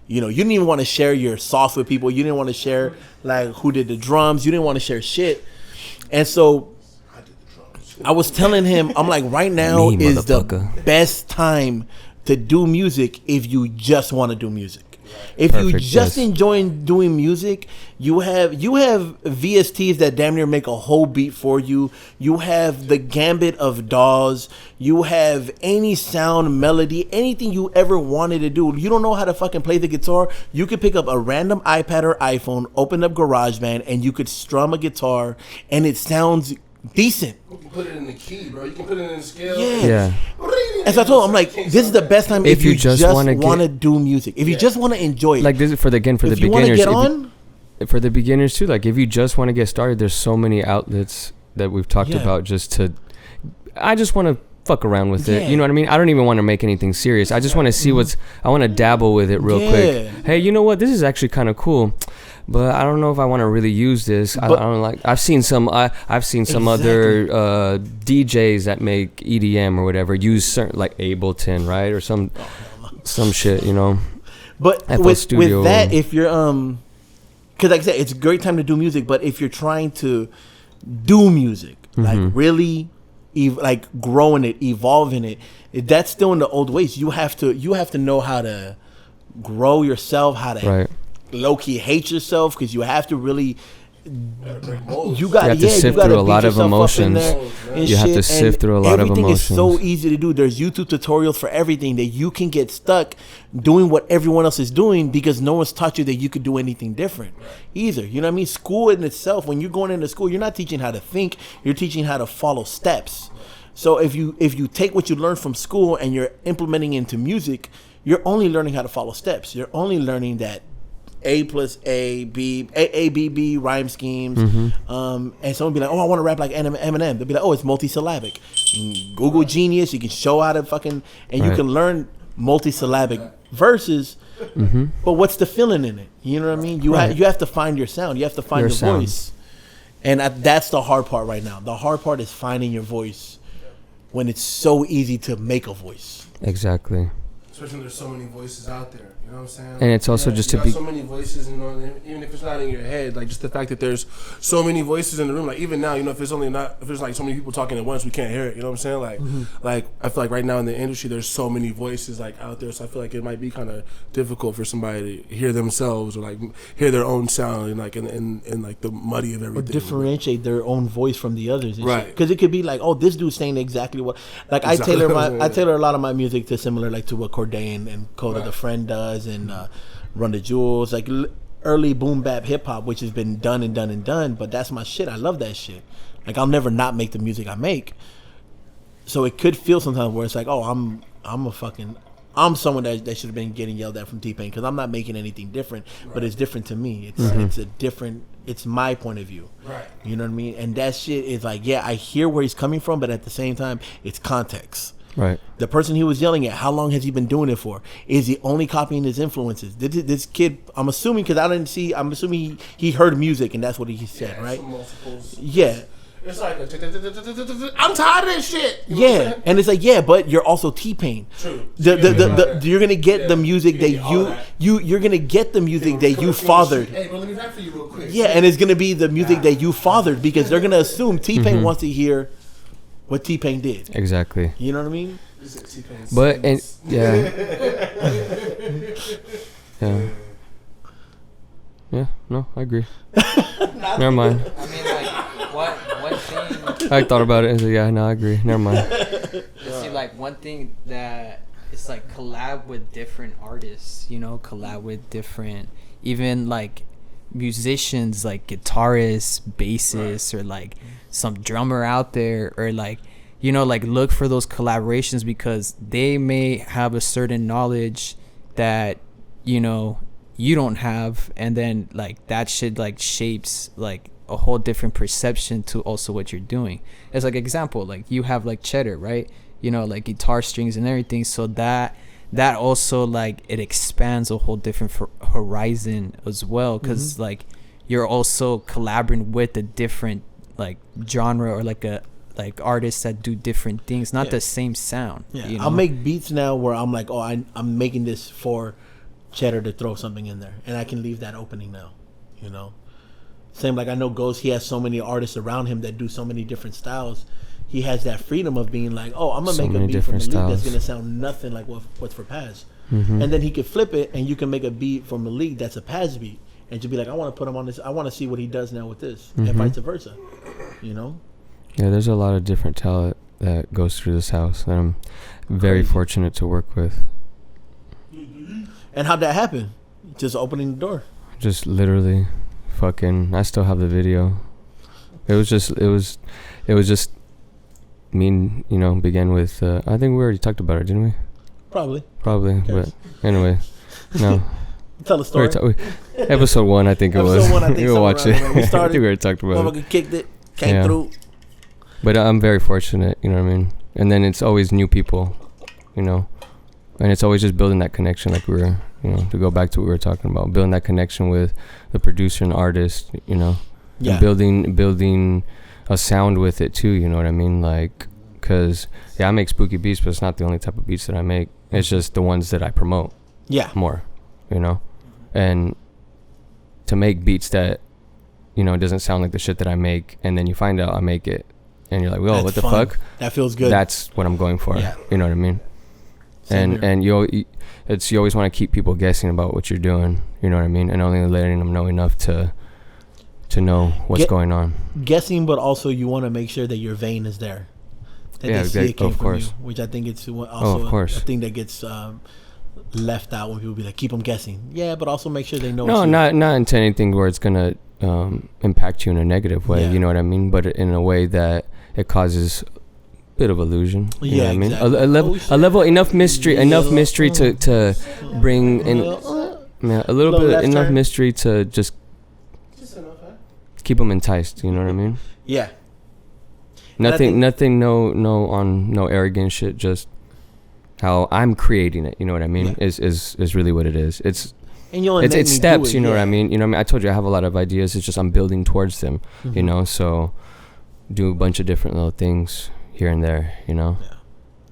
You know, you didn't even want to share your sauce with people. You didn't want to share like who did the drums. You didn't want to share shit. And so I was telling him, I'm like, right now is the best time to do music if you just want to do music. If you just enjoy doing music, you have VSTs that damn near make a whole beat for you. You have the gambit of DAWs. You have any sound, melody, anything you ever wanted to do. You don't know how to fucking play the guitar. You could pick up a random iPad or iPhone, open up GarageBand, and you could strum a guitar, and it sounds decent. You can put it in the key, bro. You can put it in the scale. Yeah. As I told him, I'm like, this is the best time if you just want to do music. If you just want to enjoy it. Like this is for the beginners. For the beginners too. Like if you just want to get started, there's so many outlets that we've talked about. I just want to fuck around with it. You know what I mean? I don't even want to make anything serious. I just want to see I want to dabble with it real quick. Hey, you know what? This is actually kind of cool. But I don't know if I want to really use this. I don't like. I've seen some other DJs that make EDM or whatever use certain like Ableton, right, or some shit, you know. But with that, if you're because like I said, it's a great time to do music. But if you're trying to do music, like really, like growing it, evolving it, that's still in the old ways. You have to know how to grow yourself, how to low-key hate yourself, because you have to really you have to sift through a lot of emotions. You have to sift through a lot of emotions. Everything is so easy to do. There's YouTube tutorials for everything that you can get stuck doing what everyone else is doing because no one's taught you that you could do anything different either. You know what I mean? School in itself, when you're going into school, you're not teaching how to think, you're teaching how to follow steps. So if you take what you learned from school and you're implementing into music, you're only learning how to follow steps. You're only learning that A plus A, B, A, B, B, rhyme schemes. And someone be like, oh, I want to rap like Eminem. They'll be like, oh, it's multisyllabic. Google Genius, you can show how to fucking, and you can learn multisyllabic verses, but what's the feeling in it? You know what I mean? You have to find your sound. You have to find your voice. And that's the hard part right now. The hard part is finding your voice when it's so easy to make a voice. Exactly. Especially when there's so many voices out there. You know what I'm saying? And it's also just to be so many voices, you know, even if it's not in your head, like just the fact that there's so many voices in the room, like even now, you know, if there's like so many people talking at once, we can't hear it. You know what I'm saying? Like I feel like right now in the industry, there's so many voices like out there, so I feel like it might be kind of difficult for somebody to hear themselves or like hear their own sound and like in like the muddy of everything. Or differentiate their own voice from the others, right? Because it could be like, oh, this dude's saying exactly what. Like I tailor a lot of my music to similar like to what Cordain and Coda the Friend does and. Run the Jewels, like early boom bap hip hop, which has been done, but that's my shit. I love that shit. Like I'll never not make the music I make. So it could feel sometimes where it's like, oh, I'm someone that should have been getting yelled at from T-Pain because I'm not making anything different, but it's different to me. It's my point of view. Right. You know what I mean? And that shit is like, yeah, I hear where he's coming from, but at the same time, it's context. Right. The person he was yelling at, how long has he been doing it for? Is he only copying his influences? This kid, I'm assuming, because I didn't see, I'm assuming he heard music and that's what he said, right? Yeah. It's like I'm tired of this shit. You know what I'm Yeah, saying? and it's like, yeah, but you're also T-Pain. True. You're gonna get the music that you're gonna get the music that you fathered. Hey, bro, let me rap for you real quick. Yeah, and it's gonna be the music that you fathered because they're gonna assume T-Pain wants to hear what T-Pain did. Exactly. You know what I mean? But and yeah. Yeah. Yeah. No, I agree. Never mind. I mean, like, one thing. I thought about it and said, yeah, no, I agree. Never mind. You see, like, one thing that is like collab with different artists, you know, collab with different, even like musicians, like guitarists, bassists, or like some drummer out there, or like, you know, like look for those collaborations because they may have a certain knowledge that, you know, you don't have, and then like that shit like shapes like a whole different perception to also what you're doing. As like example, like you have like Cheddar, right? You know, like guitar strings and everything, so that also like it expands a whole different horizon as well, because like you're also collaborating with a different like genre or like artists that do different things, not the same sound. Yeah, you know? I'll make beats now where I'm like, oh, I'm making this for Cheddar to throw something in there, and I can leave that opening now, you know. Same like I know Ghost, he has so many artists around him that do so many different styles. He has that freedom of being like, oh, I'm gonna So make a many beat for Malik different that's styles. gonna sound nothing like what's for Paz, and then he could flip it, and you can make a beat for Malik that's a Paz beat, and you'll be like, I want to put him on this. I want to see what he does now with this, and vice versa, you know. Yeah, there's a lot of different talent that goes through this house that I'm very fortunate to work with. And how'd that happen? Just opening the door. Just literally fucking, I still have the video. It was just me and, you know, began with, I think we already talked about it, didn't we? Probably. But anyway, no. Tell the story. Episode 1, I think it was. Episode 1, I think We'll watch it. somewhere around there. We I started, think we already talked about it. Motherfucker kicked it, came Yeah. through. But I'm very fortunate, you know what I mean? And then it's always new people, you know? And it's always just building that connection, like we were, you know, to go back to what we were talking about, building that connection with the producer and artist, you know? Yeah. And building a sound with it too, you know what I mean? Like, because, yeah, I make spooky beats, but it's not the only type of beats that I make. It's just the ones that I promote Yeah. more, you know? And to make beats that, you know, it doesn't sound like the shit that I make, and then you find out I make it, and you're like, whoa, That's what the fun. fuck? That feels good. That's what I'm going for. Yeah. You know what I mean? Same here. And you always want to keep people guessing about what you're doing. You know what I mean? And only letting them know enough to know what's going on. Guessing, but also you want to make sure that your vein is there. That Yeah, they see it came of from course. you, which I think it's also of course. a thing that gets left out when people be like, keep them guessing. Yeah, but also make sure they know. No, it's you. not into anything where it's gonna impact you in a negative way. Yeah. You know what I mean? But in a way that it causes a bit of illusion. You know what I mean? exactly. A level enough mystery to bring in a little Little bit left enough turn. mystery to just keep them enticed. You know what I mean? Yeah. And I think- Nothing. No arrogant shit. Just how I'm creating it. You know what I mean? Yeah. Is really what it is. It's And you only it's make me do steps. it, You know what yeah. I mean? You know what I mean? I told you I have a lot of ideas. It's just I'm building towards them. Mm-hmm. You know, so do a bunch of different little things here and there. You know.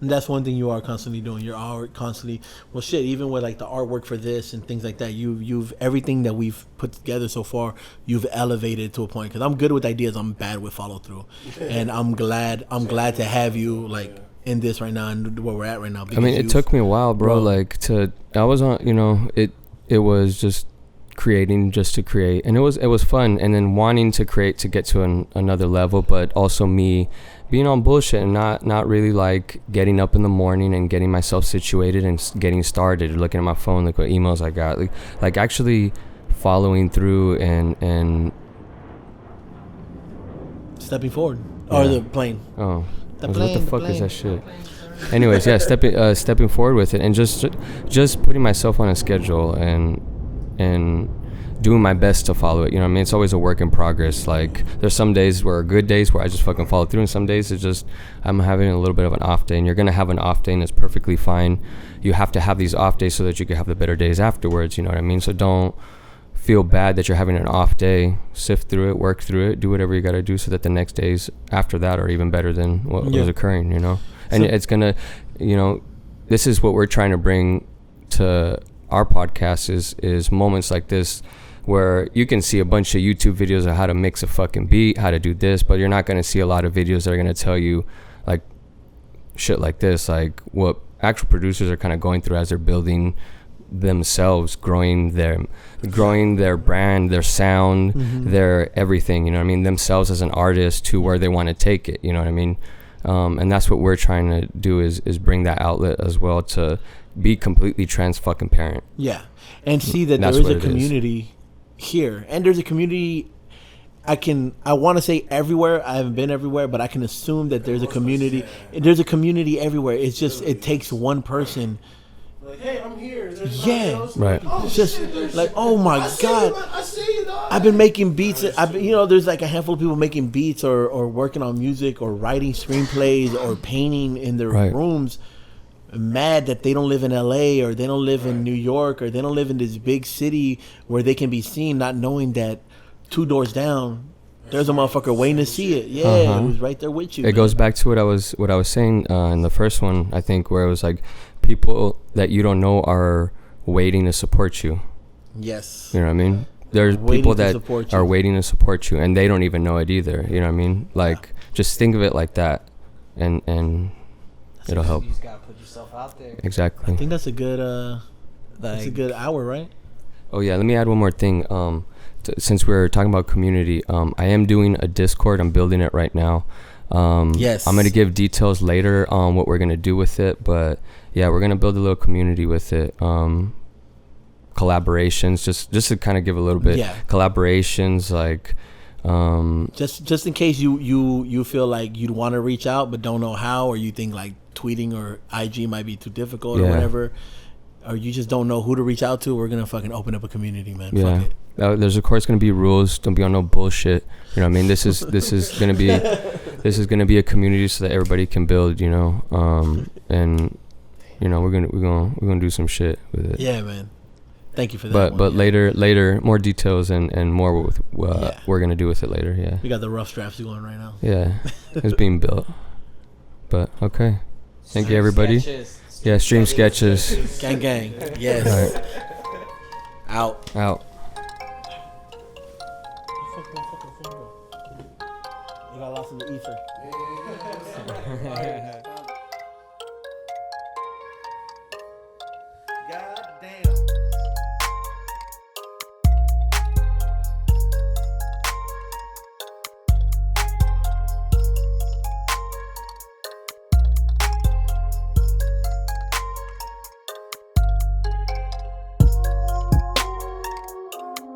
And that's one thing you are constantly doing. You're constantly, well, shit. Even with like the artwork for this and things like that, you've everything that we've put together so far, you've elevated to a point. Because I'm good with ideas, I'm bad with follow through, and I'm glad to have you like in this right now and where we're at right now. I mean, it took me a while, bro. Like I was on, you know, it was just creating just to create, and it was fun, and then wanting to create to get to another level, but also me being on bullshit and not really like getting up in the morning and getting myself situated and getting started, looking at my phone, look what emails I got, like actually following through and stepping forward. Or the plane. oh The I was, plane, what the the fuck plane. is that shit? Anyways, yeah, stepping forward with it and just putting myself on a schedule and doing my best to follow it. You know what I mean? It's always a work in progress. Like, there's some days where are good days where I just fucking follow through, and some days it's just I'm having a little bit of an off day, and you're gonna have an off day, and it's perfectly fine. You have to have these off days so that you can have the better days afterwards. You know what I mean? So don't feel bad that you're having an off day. Sift through it, work through it, do whatever you got to do so that the next days after that are even better than what was occurring, you know. And it's gonna, you know, this is what we're trying to bring to our podcast is moments like this where you can see a bunch of YouTube videos of how to mix a fucking beat, how to do this, but you're not going to see a lot of videos that are going to tell you like shit like this, like what actual producers are kind of going through as they're building themselves, growing their brand, their sound, their everything, you know what I mean, themselves as an artist to where they want to take it, you know what I mean. And that's what we're trying to do is bring that outlet as well, to be completely transparent. Yeah, and see that there is a community here, and there's a community. I want to say everywhere. I haven't been everywhere, but I can assume that there's a community. There's a community everywhere. It's just it takes one person. Like, hey, I'm here. Yeah, right. It's just like, oh my god, I've been making beats. There's like a handful of people making beats or working on music or writing screenplays or painting in their rooms. Mad that they don't live in LA or they don't live in New York or they don't live in this big city where they can be seen, not knowing that 2 doors down there's a motherfucker waiting to see it. Yeah, it was right there with you. It goes back to what I was saying in the first one, I think, where it was like people that you don't know are waiting to support you. Yes. You know what I mean? There's people that are waiting to support you and they don't even know it either. You know what I mean? Like, just think of it like that, and it'll help. You just gotta put yourself out there. Exactly. I think that's a good that's a good hour, right? Oh yeah, let me add one more thing. Since we're talking about community, I am doing a Discord. I'm building it right now. Yes. I'm gonna give details later on what we're gonna do with it, but yeah, we're gonna build a little community with it. Collaborations, just to kind of give a little bit. Yeah. Collaborations, like. Just in case you feel like you'd want to reach out but don't know how, or you think like tweeting or IG might be too difficult or whatever, or you just don't know who to reach out to, we're gonna fucking open up a community, man. Yeah. Fuck it. There's of course gonna be rules. Don't be on no bullshit. You know what I mean? This is gonna be a community so that everybody can build. You know, and you know we're gonna do some shit with it. Yeah, man. Thank you for that. But later, more details and more with we're gonna do with it later. Yeah. We got the rough drafts going right now. Yeah, it's being built. But okay, thank you everybody. Yeah, stream sketches. Gang. Yes. Right. Out. You got lost in the ether.